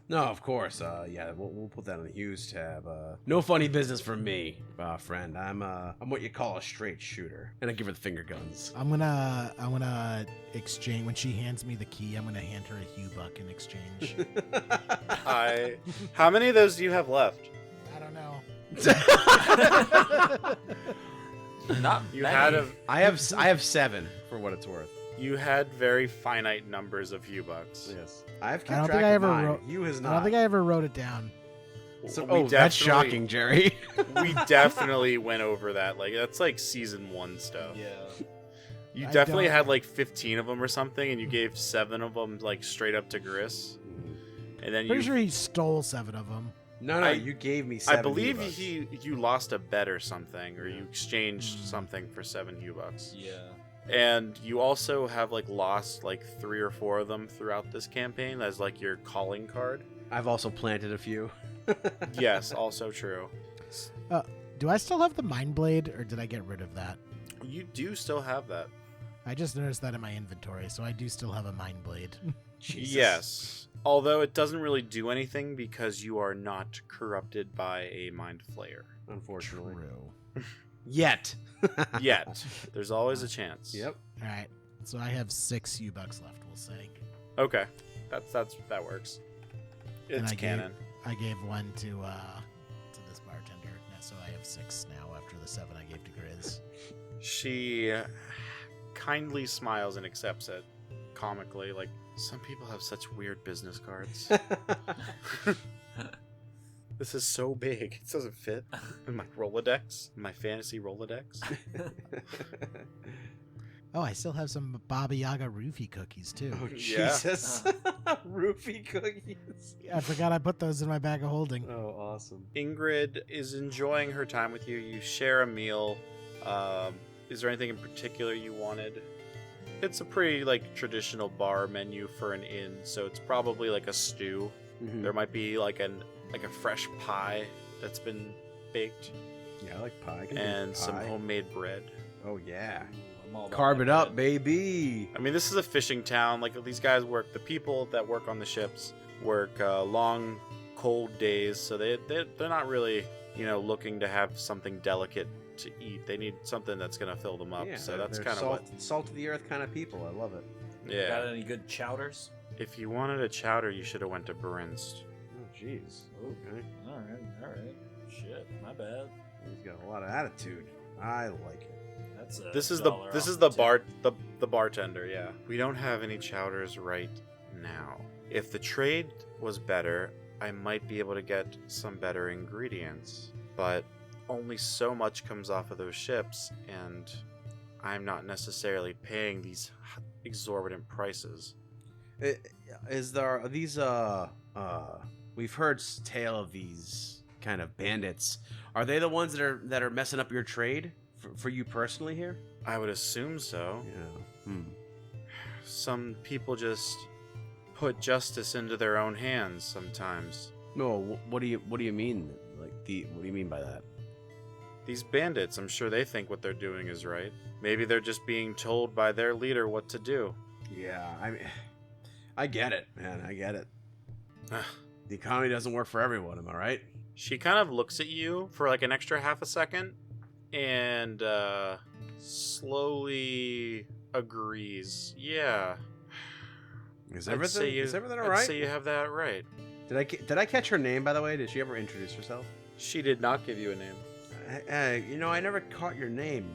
[SPEAKER 1] No, of course. Yeah, we'll put that on the Hughes tab. No funny business from me, friend. I'm what you call a straight shooter, and I give her the finger guns.
[SPEAKER 3] I'm gonna exchange when she hands me the key. I'm gonna hand her a Hugh buck in exchange.
[SPEAKER 2] How many of those do you have left?
[SPEAKER 3] I don't know.
[SPEAKER 4] Not
[SPEAKER 2] You
[SPEAKER 4] many.
[SPEAKER 2] had a.
[SPEAKER 1] I have 7 for what it's worth.
[SPEAKER 2] You had very finite numbers of Hugh bucks.
[SPEAKER 1] Yes, I've
[SPEAKER 3] I
[SPEAKER 1] kept
[SPEAKER 3] don't
[SPEAKER 1] track
[SPEAKER 3] think I
[SPEAKER 1] of
[SPEAKER 3] ever
[SPEAKER 1] mine.
[SPEAKER 3] wrote.
[SPEAKER 1] You has
[SPEAKER 3] I
[SPEAKER 1] not.
[SPEAKER 3] don't think I ever wrote it down.
[SPEAKER 1] So,
[SPEAKER 2] We
[SPEAKER 1] that's
[SPEAKER 2] definitely-
[SPEAKER 1] shocking, Jerry.
[SPEAKER 2] We definitely went over that. Like that's like season 1 stuff.
[SPEAKER 4] Yeah.
[SPEAKER 2] You
[SPEAKER 3] I
[SPEAKER 2] definitely
[SPEAKER 3] don't-
[SPEAKER 2] had like 15 of them or something, and you gave 7 of them like straight up to Gris. And then
[SPEAKER 3] Pretty
[SPEAKER 2] you.
[SPEAKER 3] sure he stole 7 of them.
[SPEAKER 1] No, you gave me 7.
[SPEAKER 2] I believe
[SPEAKER 1] U-bucks.
[SPEAKER 2] you lost a bet or something, or you exchanged something for 7 Hugh bucks.
[SPEAKER 4] Yeah.
[SPEAKER 2] And you also have like lost like 3 or 4 of them throughout this campaign as like your calling card.
[SPEAKER 1] I've also planted a few.
[SPEAKER 2] Yes, also true.
[SPEAKER 3] Do I still have the Mind Blade, or did I get rid of that?
[SPEAKER 2] You do still have that.
[SPEAKER 3] I just noticed that in my inventory, so I do still have a Mind Blade.
[SPEAKER 1] Jesus.
[SPEAKER 2] Yes. Although it doesn't really do anything because you are not corrupted by a mind flayer.
[SPEAKER 1] Unfortunately.
[SPEAKER 3] True.
[SPEAKER 1] Yet.
[SPEAKER 2] Yet. There's always a chance.
[SPEAKER 1] Yep.
[SPEAKER 3] All right, so I have 6 U-bucks left. We'll say.
[SPEAKER 2] Okay. That works.
[SPEAKER 3] And
[SPEAKER 2] It's
[SPEAKER 3] I
[SPEAKER 2] canon.
[SPEAKER 3] gave one to this bartender, so I have 6 now after the 7 I gave to Grizz.
[SPEAKER 2] She kindly smiles and accepts it comically. Like, some people have such weird business cards. This is so big. It doesn't fit in my Rolodex, my fantasy Rolodex.
[SPEAKER 3] Oh, I still have some Baba Yaga roofie cookies too.
[SPEAKER 1] Oh,
[SPEAKER 2] Yeah.
[SPEAKER 1] Jesus. Roofie cookies.
[SPEAKER 3] I forgot I put those in my bag of holding.
[SPEAKER 1] Oh, awesome.
[SPEAKER 2] Ingrid is enjoying her time with you. You share a meal. Is there anything in particular you wanted? It's a pretty like traditional bar menu for an inn, so it's probably like a stew.
[SPEAKER 1] Mhm.
[SPEAKER 2] There might be like a fresh pie that's been baked
[SPEAKER 1] Yeah, I like pie. I can do
[SPEAKER 2] and some
[SPEAKER 1] pie.
[SPEAKER 2] homemade bread.
[SPEAKER 1] Oh, yeah.
[SPEAKER 4] I'm all about
[SPEAKER 1] Carb
[SPEAKER 4] that
[SPEAKER 1] it up,
[SPEAKER 4] bread.
[SPEAKER 1] baby.
[SPEAKER 2] I mean, this is a fishing town. Like these guys work. The people that work on the ships work long, cold days, so they're not really looking to have something delicate to eat. They need something that's gonna fill them up.
[SPEAKER 1] Yeah,
[SPEAKER 2] So that's
[SPEAKER 1] they're
[SPEAKER 2] kind of what.
[SPEAKER 1] salt of the earth kind of people. I love it.
[SPEAKER 2] Yeah.
[SPEAKER 4] Got any good chowders?
[SPEAKER 2] If you wanted a chowder, you should have went to Berinst.
[SPEAKER 1] Oh, jeez. Okay.
[SPEAKER 4] All right. Shit, my bad.
[SPEAKER 1] He's got a lot of attitude. I like it.
[SPEAKER 4] That's a
[SPEAKER 2] This is
[SPEAKER 4] $1
[SPEAKER 2] the
[SPEAKER 4] off
[SPEAKER 2] the bartender. Yeah. We don't have any chowders right now. If the trade was better, I might be able to get some better ingredients, but only so much comes off of those ships, and I'm not necessarily paying these exorbitant prices.
[SPEAKER 1] Are these we've heard tale of these kind of bandits. Are they the ones that are messing up your trade for you personally here?
[SPEAKER 2] I would assume so.
[SPEAKER 1] Yeah.
[SPEAKER 2] Some people just put justice into their own hands sometimes.
[SPEAKER 1] No, what do you mean? What do you mean by that?
[SPEAKER 2] These bandits, I'm sure they think what they're doing is right. Maybe they're just being told by their leader what to do.
[SPEAKER 1] Yeah, I get it, man. I get it. The economy doesn't work for everyone, am I right?
[SPEAKER 2] She kind of looks at you for like an extra half a second and slowly agrees. Yeah.
[SPEAKER 1] Is
[SPEAKER 2] I'd
[SPEAKER 1] everything
[SPEAKER 2] say you-
[SPEAKER 1] is everything all
[SPEAKER 2] I'd
[SPEAKER 1] right?
[SPEAKER 2] say you have that right.
[SPEAKER 1] Did I catch her name, by the way? Did she ever introduce herself?
[SPEAKER 2] She did not give you a name.
[SPEAKER 1] I never caught your name,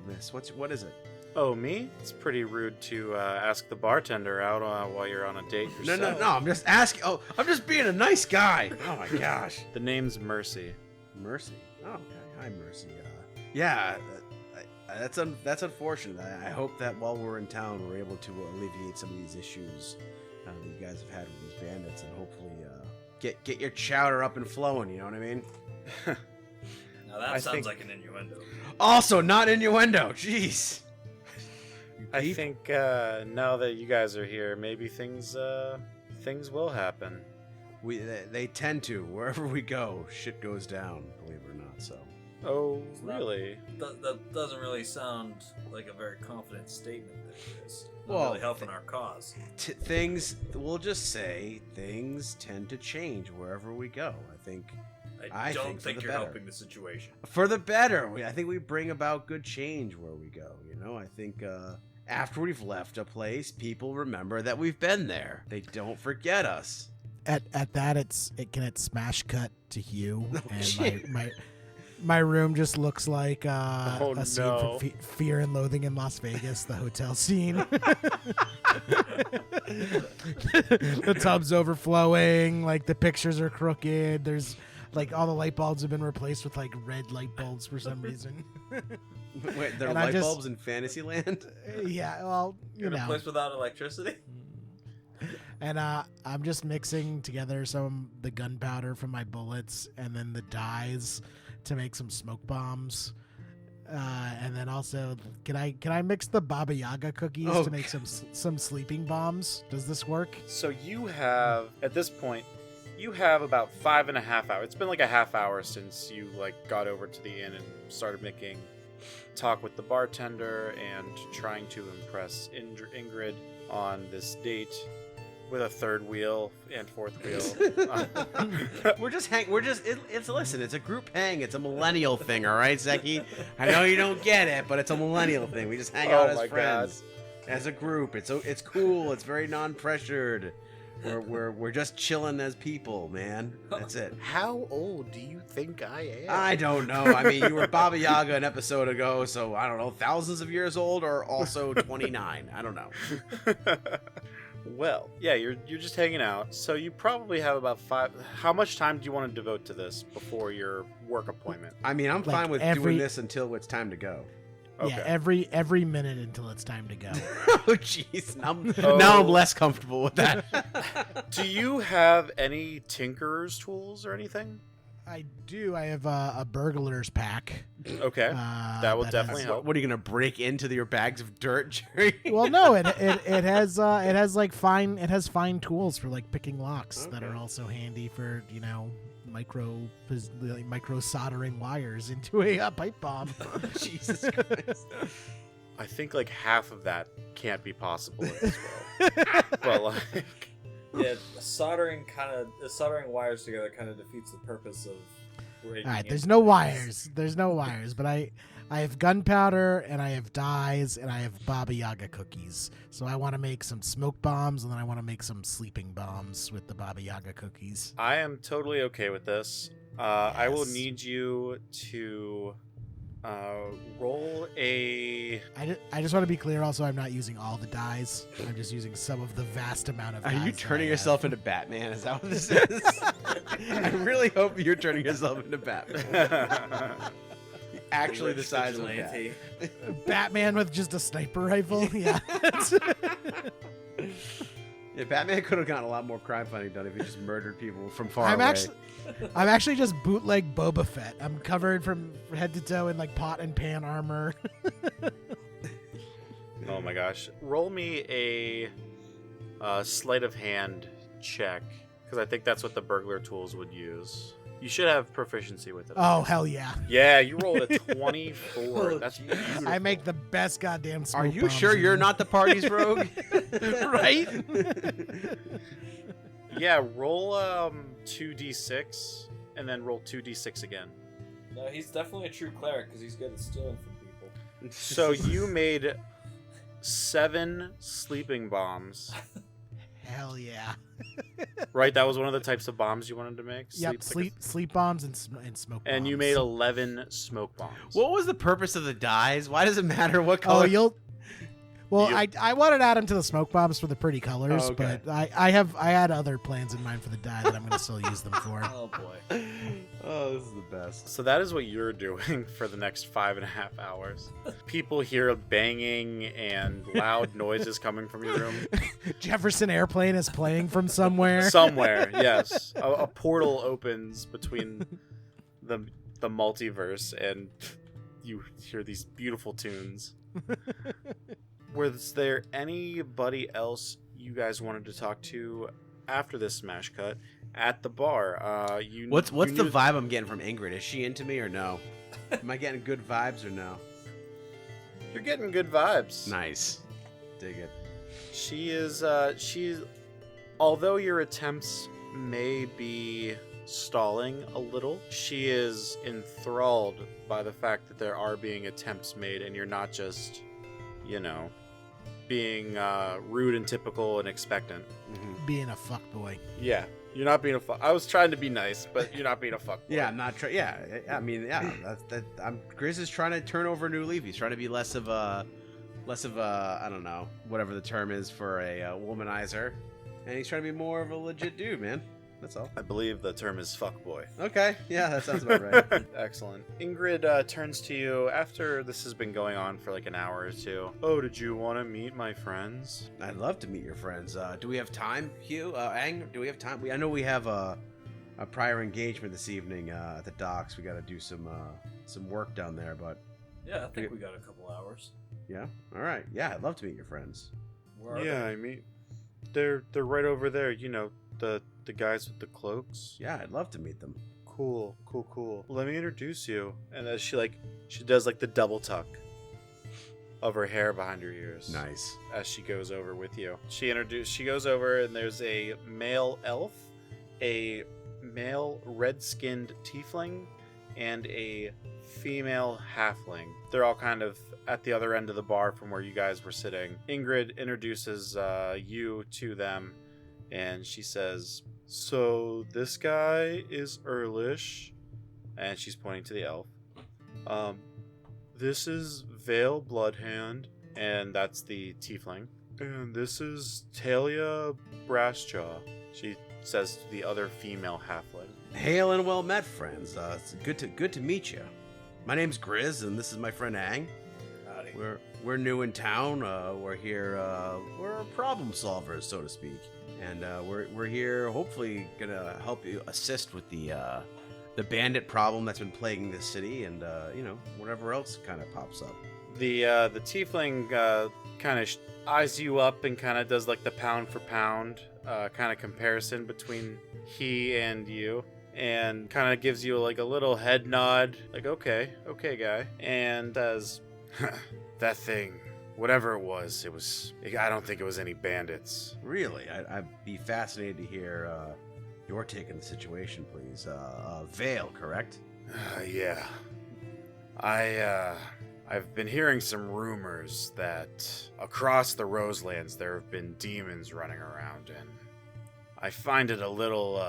[SPEAKER 1] miss. What is it?
[SPEAKER 2] Oh, me? It's pretty rude to ask the bartender out while you're on a date
[SPEAKER 1] No,
[SPEAKER 2] yourself.
[SPEAKER 1] no. I'm just asking. Oh, I'm just being a nice guy. Oh my gosh.
[SPEAKER 2] The name's Mercy.
[SPEAKER 1] Mercy. Oh, okay. Hi, Mercy. Yeah, that's unfortunate. I hope that while we're in town, we're able to alleviate some of these issues that you guys have had with these bandits, and hopefully get your chowder up and flowing. You know what I mean?
[SPEAKER 4] Now that sounds like an innuendo.
[SPEAKER 1] Also, not innuendo. Jeez.
[SPEAKER 2] I think now that you guys are here, maybe things will happen.
[SPEAKER 1] They tend to. Wherever we go, shit goes down. Believe it or not. So
[SPEAKER 2] Oh,
[SPEAKER 4] It's not-
[SPEAKER 2] really?
[SPEAKER 4] That doesn't really sound like a very confident statement that it is. Not
[SPEAKER 1] Well,
[SPEAKER 4] really helping our cause.
[SPEAKER 1] We'll just say things tend to change wherever we go. I
[SPEAKER 4] don't
[SPEAKER 1] think for
[SPEAKER 4] think
[SPEAKER 1] the
[SPEAKER 4] you're
[SPEAKER 1] better.
[SPEAKER 4] helping the situation.
[SPEAKER 1] For the better. I think we bring about good change where we go. I think after we've left a place, people remember that we've been there. They don't forget us.
[SPEAKER 3] At that, it smash cut to Hugh, and
[SPEAKER 1] shit.
[SPEAKER 3] my room just looks like
[SPEAKER 2] Oh,
[SPEAKER 3] a scene
[SPEAKER 2] no.
[SPEAKER 3] from Fear and Loathing in Las Vegas, the hotel scene. The tub's overflowing, like the pictures are crooked. There's like all the light bulbs have been replaced with like red light bulbs for some reason.
[SPEAKER 1] Wait, there are
[SPEAKER 3] And I
[SPEAKER 1] light
[SPEAKER 3] just-
[SPEAKER 1] bulbs in Fantasyland?
[SPEAKER 3] Yeah, well, you
[SPEAKER 4] You're in a
[SPEAKER 3] know.
[SPEAKER 4] place without electricity?
[SPEAKER 3] And I'm just mixing together some of the gunpowder from my bullets and then the dyes to make some smoke bombs. And then also, can I mix the Baba Yaga cookies to make some sleeping bombs? Does this work?
[SPEAKER 2] So you have, at this point, you have about 5.5 hours. It's been like a half hour since you got over to the inn and started making talk with the bartender and trying to impress Ingrid on this date with a third wheel and fourth wheel.
[SPEAKER 1] Listen, it's a group hang. It's a millennial thing, all right, Zeki? I know you don't get it, but it's a millennial thing. We just hang out
[SPEAKER 2] Oh
[SPEAKER 1] as
[SPEAKER 2] my
[SPEAKER 1] friends. As a group. It's cool. It's very non-pressured. We're just chilling as people, man. That's it.
[SPEAKER 2] How old do you think I am?
[SPEAKER 1] I don't know. I mean, you were Baba Yaga an episode ago, so I don't know, thousands of years old or also 29. I don't know.
[SPEAKER 2] Well, yeah, you're just hanging out, so you probably have about 5. How much time do you want to devote to this before your work appointment?
[SPEAKER 1] I mean, I'm
[SPEAKER 3] Like
[SPEAKER 1] fine with
[SPEAKER 3] every-
[SPEAKER 1] doing this until it's time to go.
[SPEAKER 2] Okay.
[SPEAKER 3] Yeah, every minute until it's time to go.
[SPEAKER 1] Oh, jeez. Now I'm less comfortable with that.
[SPEAKER 2] Do you have any tinkerer's tools or anything?
[SPEAKER 3] I do. I have a burglar's pack.
[SPEAKER 2] Okay, that will definitely help.
[SPEAKER 1] What are you gonna break into your bags of dirt, Jerry?
[SPEAKER 3] Well, no, it has like fine tools for like picking locks that are also handy for micro soldering wires into a pipe bomb.
[SPEAKER 1] Jesus Christ.
[SPEAKER 2] I think half of that can't be possible in this world. But
[SPEAKER 4] Yeah, soldering wires together kind of defeats the purpose of breaking.
[SPEAKER 3] All right, there's
[SPEAKER 4] into
[SPEAKER 3] no
[SPEAKER 4] things.
[SPEAKER 3] wires. There's no wires, but I have gunpowder and I have dyes and I have Baba Yaga cookies. So I want to make some smoke bombs and then I want to make some sleeping bombs with the Baba Yaga cookies.
[SPEAKER 2] I am totally okay with this. I will
[SPEAKER 3] Yes.
[SPEAKER 2] need you to roll a.
[SPEAKER 3] I just want to be clear. Also, I'm not using all the dyes. I'm just using some of the vast amount of.
[SPEAKER 1] Are
[SPEAKER 3] dyes
[SPEAKER 1] you
[SPEAKER 3] that
[SPEAKER 1] turning
[SPEAKER 3] I have.
[SPEAKER 1] yourself into Batman? Is that what this is? I really hope you're turning yourself into Batman. Actually, the size of a bat.
[SPEAKER 4] Vigilante.
[SPEAKER 3] Batman with just a sniper rifle? Yeah.
[SPEAKER 1] Yeah, Batman could have gotten a lot more crime fighting done if he just murdered people from far
[SPEAKER 3] I'm
[SPEAKER 1] away.
[SPEAKER 3] I'm actually just bootleg Boba Fett. I'm covered from head to toe in like pot and pan armor.
[SPEAKER 2] Oh my gosh! Roll me a sleight of hand check because I think that's what the burglar tools would use. You should have proficiency with it.
[SPEAKER 3] Oh hell yeah!
[SPEAKER 2] Yeah, you rolled a 24. That's beautiful.
[SPEAKER 3] I make the best goddamn smoke
[SPEAKER 1] Are you
[SPEAKER 3] bombs
[SPEAKER 1] sure
[SPEAKER 3] in-
[SPEAKER 1] you're not the party's rogue?
[SPEAKER 3] right?
[SPEAKER 2] Yeah, roll 2d6 and then roll 2d6 again.
[SPEAKER 4] No, he's definitely a true cleric because he's good at stealing from people.
[SPEAKER 2] So you made 7 sleeping bombs,
[SPEAKER 3] Hell yeah!
[SPEAKER 2] right? That was one of the types of bombs you wanted to make.
[SPEAKER 3] Yep, sleep bombs and smoke.
[SPEAKER 2] And you
[SPEAKER 3] bombs.
[SPEAKER 2] made 11 smoke bombs.
[SPEAKER 1] What was the purpose of the dyes? Why does it matter what color?
[SPEAKER 3] Oh, you'll. Well,
[SPEAKER 2] You-
[SPEAKER 3] I wanted to add them to the smoke bombs for the pretty colors,
[SPEAKER 1] Oh, okay.
[SPEAKER 3] but I had other plans in mind for the dye that I'm going to still use them for.
[SPEAKER 4] Oh boy.
[SPEAKER 1] Oh, this is the best.
[SPEAKER 2] So that is what you're doing for the next 5.5 hours. People hear banging and loud noises coming from your room.
[SPEAKER 3] Jefferson Airplane is playing from somewhere.
[SPEAKER 2] Somewhere, yes. A portal opens between the multiverse and you hear these beautiful tunes. Was there anybody else you guys wanted to talk to after this smash cut? at the bar.
[SPEAKER 1] What's the vibe I'm getting from Ingrid? Is she into me or no? Am I getting good vibes or no?
[SPEAKER 2] You're getting good vibes.
[SPEAKER 1] Nice. Dig it.
[SPEAKER 2] She is, although your attempts may be stalling a little, she is enthralled by the fact that there are being attempts made and you're not just, being rude and typical and expectant.
[SPEAKER 3] Mm-hmm. Being a fuckboy.
[SPEAKER 2] Yeah. You're not being a fuck. I was trying to be nice, but you're not being a fuck.
[SPEAKER 1] Yeah, I'm not trying. Yeah, I mean, yeah. Grizz is trying to turn over a new leaf. He's trying to be less of a, I don't know, whatever the term is for a womanizer, and he's trying to be more of a legit dude, man. That's all.
[SPEAKER 2] I believe the term is fuckboy.
[SPEAKER 1] Okay, yeah, that sounds about right.
[SPEAKER 2] Excellent. Ingrid turns to you after this has been going on for like an hour or two. Oh, did you want to meet my friends?
[SPEAKER 1] I'd love to meet your friends. Do we have time, Hugh? Ang, do we have time? I know we have a prior engagement this evening at the docks. We got to do some work down there, but
[SPEAKER 4] yeah, I think we got a couple hours.
[SPEAKER 1] Yeah. All right. Yeah, I'd love to meet your friends.
[SPEAKER 2] Where are they? I mean, they're right over there. The guys with the cloaks.
[SPEAKER 1] Yeah, I'd love to meet them.
[SPEAKER 2] Cool. Let me introduce you. And as she does like the double tuck of her hair behind her ears.
[SPEAKER 1] Nice.
[SPEAKER 2] As she goes over with you. She goes over and there's a male elf, a male red-skinned tiefling, and a female halfling. They're all kind of at the other end of the bar from where you guys were sitting. Ingrid introduces you to them, and she says, "So this guy is Earlish," and she's pointing to the elf. This is Vale Bloodhand, and that's the tiefling. And this is Talia Brassjaw, she says to the other female halfling.
[SPEAKER 1] Hail and well met, friends. It's good to meet you. My name's Grizz, and this is my friend Ang.
[SPEAKER 4] Howdy.
[SPEAKER 1] We're new in town. We're here. We're problem solvers, so to speak, and we're here. Hopefully, gonna help you assist with the bandit problem that's been plaguing this city, and whatever else kind of pops up.
[SPEAKER 2] The tiefling kind of eyes you up and kind of does like the pound for pound kind of comparison between he and you, and kind of gives you like a little head nod, like okay guy, and says, "That thing, whatever it was, I don't think it was any bandits."
[SPEAKER 1] Really? I'd be fascinated to hear your take on the situation, please. Vale, correct?
[SPEAKER 2] Yeah. I've been hearing some rumors that across the Roselands there have been demons running around, and I find it a little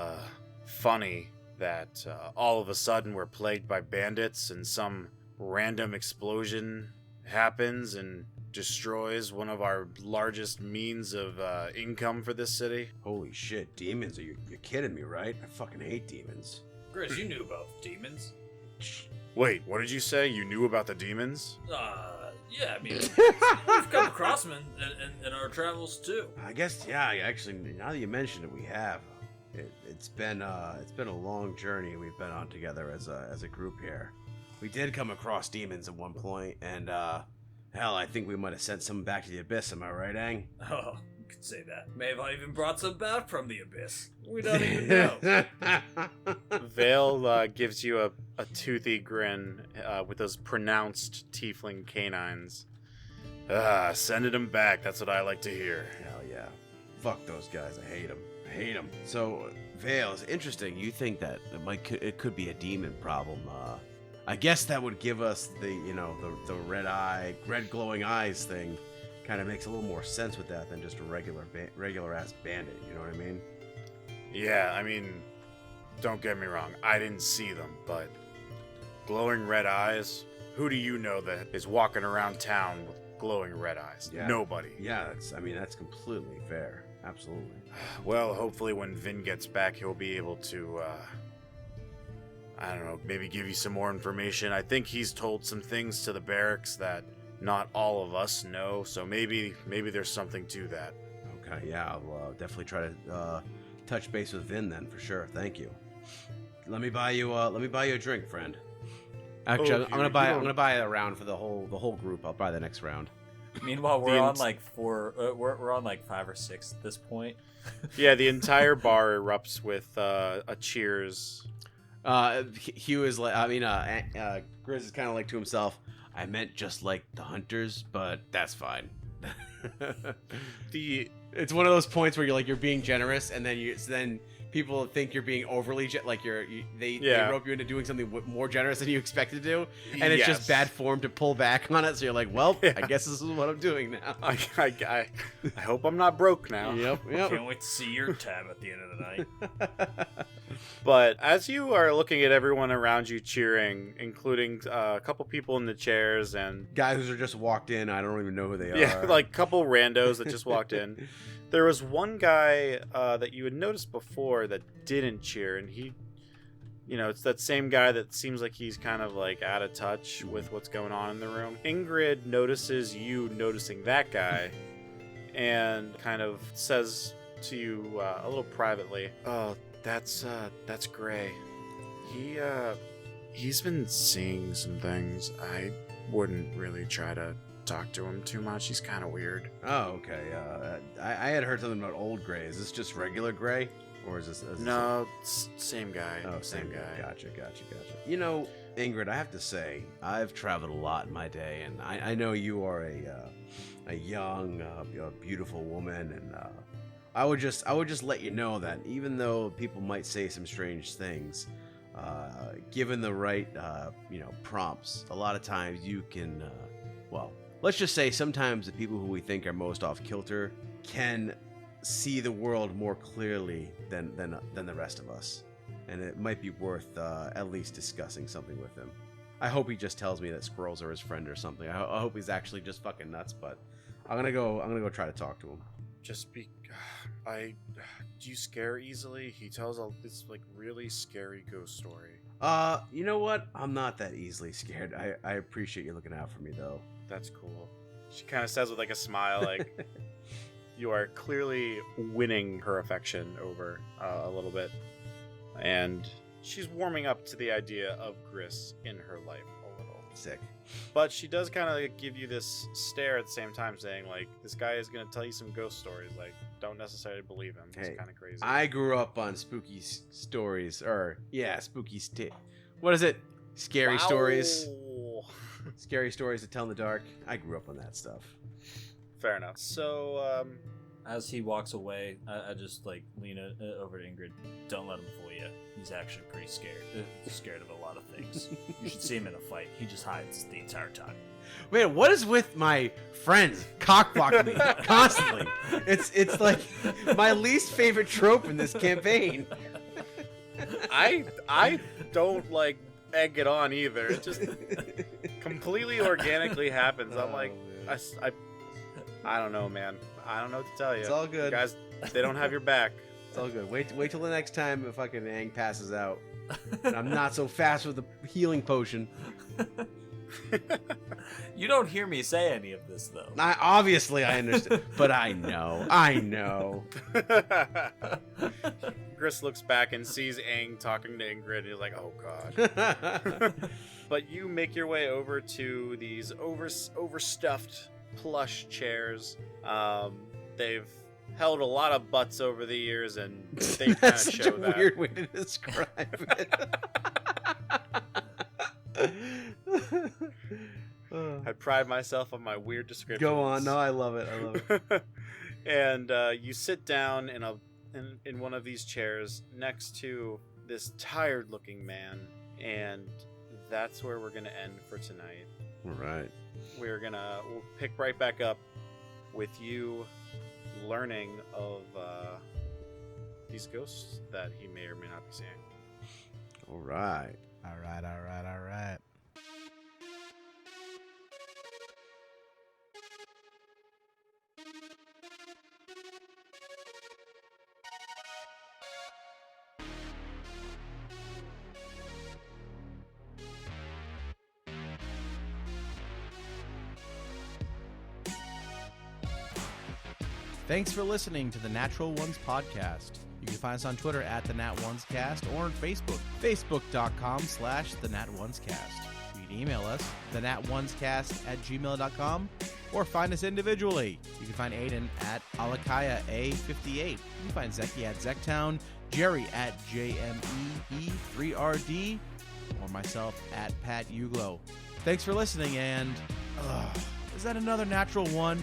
[SPEAKER 2] funny that all of a sudden we're plagued by bandits and some random explosion happens and destroys one of our largest means of income for this city.
[SPEAKER 1] Holy shit, demons? You're kidding me, right? I fucking hate demons.
[SPEAKER 4] Grizz, you knew about the demons.
[SPEAKER 2] Wait, what did you say? You knew about the demons?
[SPEAKER 4] Yeah, I mean, we've come across them in our travels too.
[SPEAKER 1] I guess, yeah. Actually, now that you mention it, we have. It's been a long journey we've been on together as a group here. We did come across demons at one point, and hell, I think we might have sent some back to the abyss. Am I right, Ang?
[SPEAKER 4] Oh, you could say that. Maybe I even brought some back from the abyss. We don't even know.
[SPEAKER 2] Vale gives you a toothy grin with those pronounced tiefling canines. Sending them back. That's what I like to hear.
[SPEAKER 1] Hell yeah. Fuck those guys. I hate them. So, Vale, it's interesting. You think that it could be a demon problem. I guess that would give us the red glowing eyes thing. Kind of makes a little more sense with that than just a regular ass bandit. You know what I mean?
[SPEAKER 2] Yeah, I mean, don't get me wrong. I didn't see them, but glowing red eyes. Who do you know that is walking around town with glowing red eyes?
[SPEAKER 1] Yeah.
[SPEAKER 2] Nobody.
[SPEAKER 1] Yeah, that's completely fair. Absolutely.
[SPEAKER 2] Well, hopefully when Vin gets back, he'll be able to, I don't know, maybe give you some more information. I think he's told some things to the barracks that not all of us know, so maybe there's something to that.
[SPEAKER 1] Okay, yeah, I'll definitely try to touch base with Vin then, for sure. Thank you. Let me buy you a drink, friend. Actually, I'm gonna buy a round for the whole group. I'll buy the next round.
[SPEAKER 4] Meanwhile, we're on like we're on like 5 or 6 at this point.
[SPEAKER 2] Yeah, the entire bar erupts with a cheers.
[SPEAKER 1] Hugh is like, Grizz is kind of like to himself, I meant just like the hunters, but that's fine. It's one of those points where you're being generous, and then people think you're being overly they rope you into doing something more generous than you expected to do, and it's just bad form to pull back on it. So you're like, well, I guess this is what I'm doing now.
[SPEAKER 2] I hope I'm not broke now.
[SPEAKER 1] Yep.
[SPEAKER 4] Can't wait to see your tab at the end of the night.
[SPEAKER 2] But as you are looking at everyone around you cheering, including a couple people in the chairs and
[SPEAKER 1] guys who just walked in, I don't even know who they are.
[SPEAKER 2] Yeah, like a couple randos that just walked in. There was one guy that you had noticed before that didn't cheer, and he, it's that same guy that seems like he's kind of like out of touch with what's going on in the room. Ingrid notices you noticing that guy and kind of says to you a little privately, "Oh, that's Gray. He's been seeing some things. I wouldn't really try to talk to him too much. He's kind of weird."
[SPEAKER 1] Oh, okay. I had heard something about old Gray. Is this just regular Gray, or is this?
[SPEAKER 2] No, same guy.
[SPEAKER 1] Oh, same guy. Gotcha. Ingrid, I have to say, I've traveled a lot in my day, and I know you are a young, beautiful woman, and I would just let you know that even though people might say some strange things, given the right prompts, a lot of times you can let's just say sometimes the people who we think are most off kilter can see the world more clearly than the rest of us, and it might be worth at least discussing something with him. I hope he just tells me that squirrels are his friend or something. I hope he's actually just fucking nuts, but I'm gonna go try to talk to him.
[SPEAKER 2] Do you scare easily? He tells this like really scary ghost story.
[SPEAKER 1] You know what? I'm not that easily scared. I appreciate you looking out for me, though.
[SPEAKER 2] That's cool. She kind of says with like a smile, like you are clearly winning her affection over a little bit, and she's warming up to the idea of Gris in her life a little.
[SPEAKER 1] Sick.
[SPEAKER 2] But she does kind of give you this stare at the same time, saying like, this guy is going to tell you some ghost stories. Like, don't necessarily believe him. It's kind of crazy.
[SPEAKER 1] I grew up on spooky stories, what is it? Scary stories. Scary stories to tell in the dark. I grew up on that stuff.
[SPEAKER 2] Fair enough. So,
[SPEAKER 4] as he walks away, I just like lean over to Ingrid. Don't let him fool you. He's actually pretty scared of a lot of things. You should see him in a fight. He just hides the entire time.
[SPEAKER 1] Wait, what is with my friends cockblocking me constantly? It's like my least favorite trope in this campaign.
[SPEAKER 2] I don't like egg it on either. It just completely organically happens. I'm like, I don't know, man. I don't know what to tell you.
[SPEAKER 1] It's all good.
[SPEAKER 2] You guys, they don't have your back.
[SPEAKER 1] It's all good. Wait till the next time if fucking Aang passes out. And I'm not so fast with the healing potion.
[SPEAKER 4] You don't hear me say any of this, though.
[SPEAKER 1] Obviously, I understand. But I know.
[SPEAKER 2] Gris looks back and sees Aang talking to Ingrid, and he's like, oh, God. But you make your way over to these overstuffed plush chairs. They've held a lot of butts over the years, and they kind of show that.
[SPEAKER 1] That's a weird way to describe it.
[SPEAKER 2] I pride myself on my weird descriptions.
[SPEAKER 1] Go on. No, I love it.
[SPEAKER 2] And you sit down in one of these chairs next to this tired-looking man, and that's where we're going to end for tonight.
[SPEAKER 1] All right.
[SPEAKER 2] We'll pick right back up with you learning of these ghosts that he may or may not be seeing.
[SPEAKER 1] All right.
[SPEAKER 13] Thanks for listening to the Natural Ones podcast. You can find us on Twitter at the Nat Ones Cast or on Facebook, facebook.com/the Nat Ones Cast. You can email us, thenatonescast@gmail.com, or find us individually. You can find Aiden at Alakaya A58. You can find Zeki at Zektown, Jerry at JMEE3RD, or myself at Pat Uglo. Thanks for listening, and is that another natural one?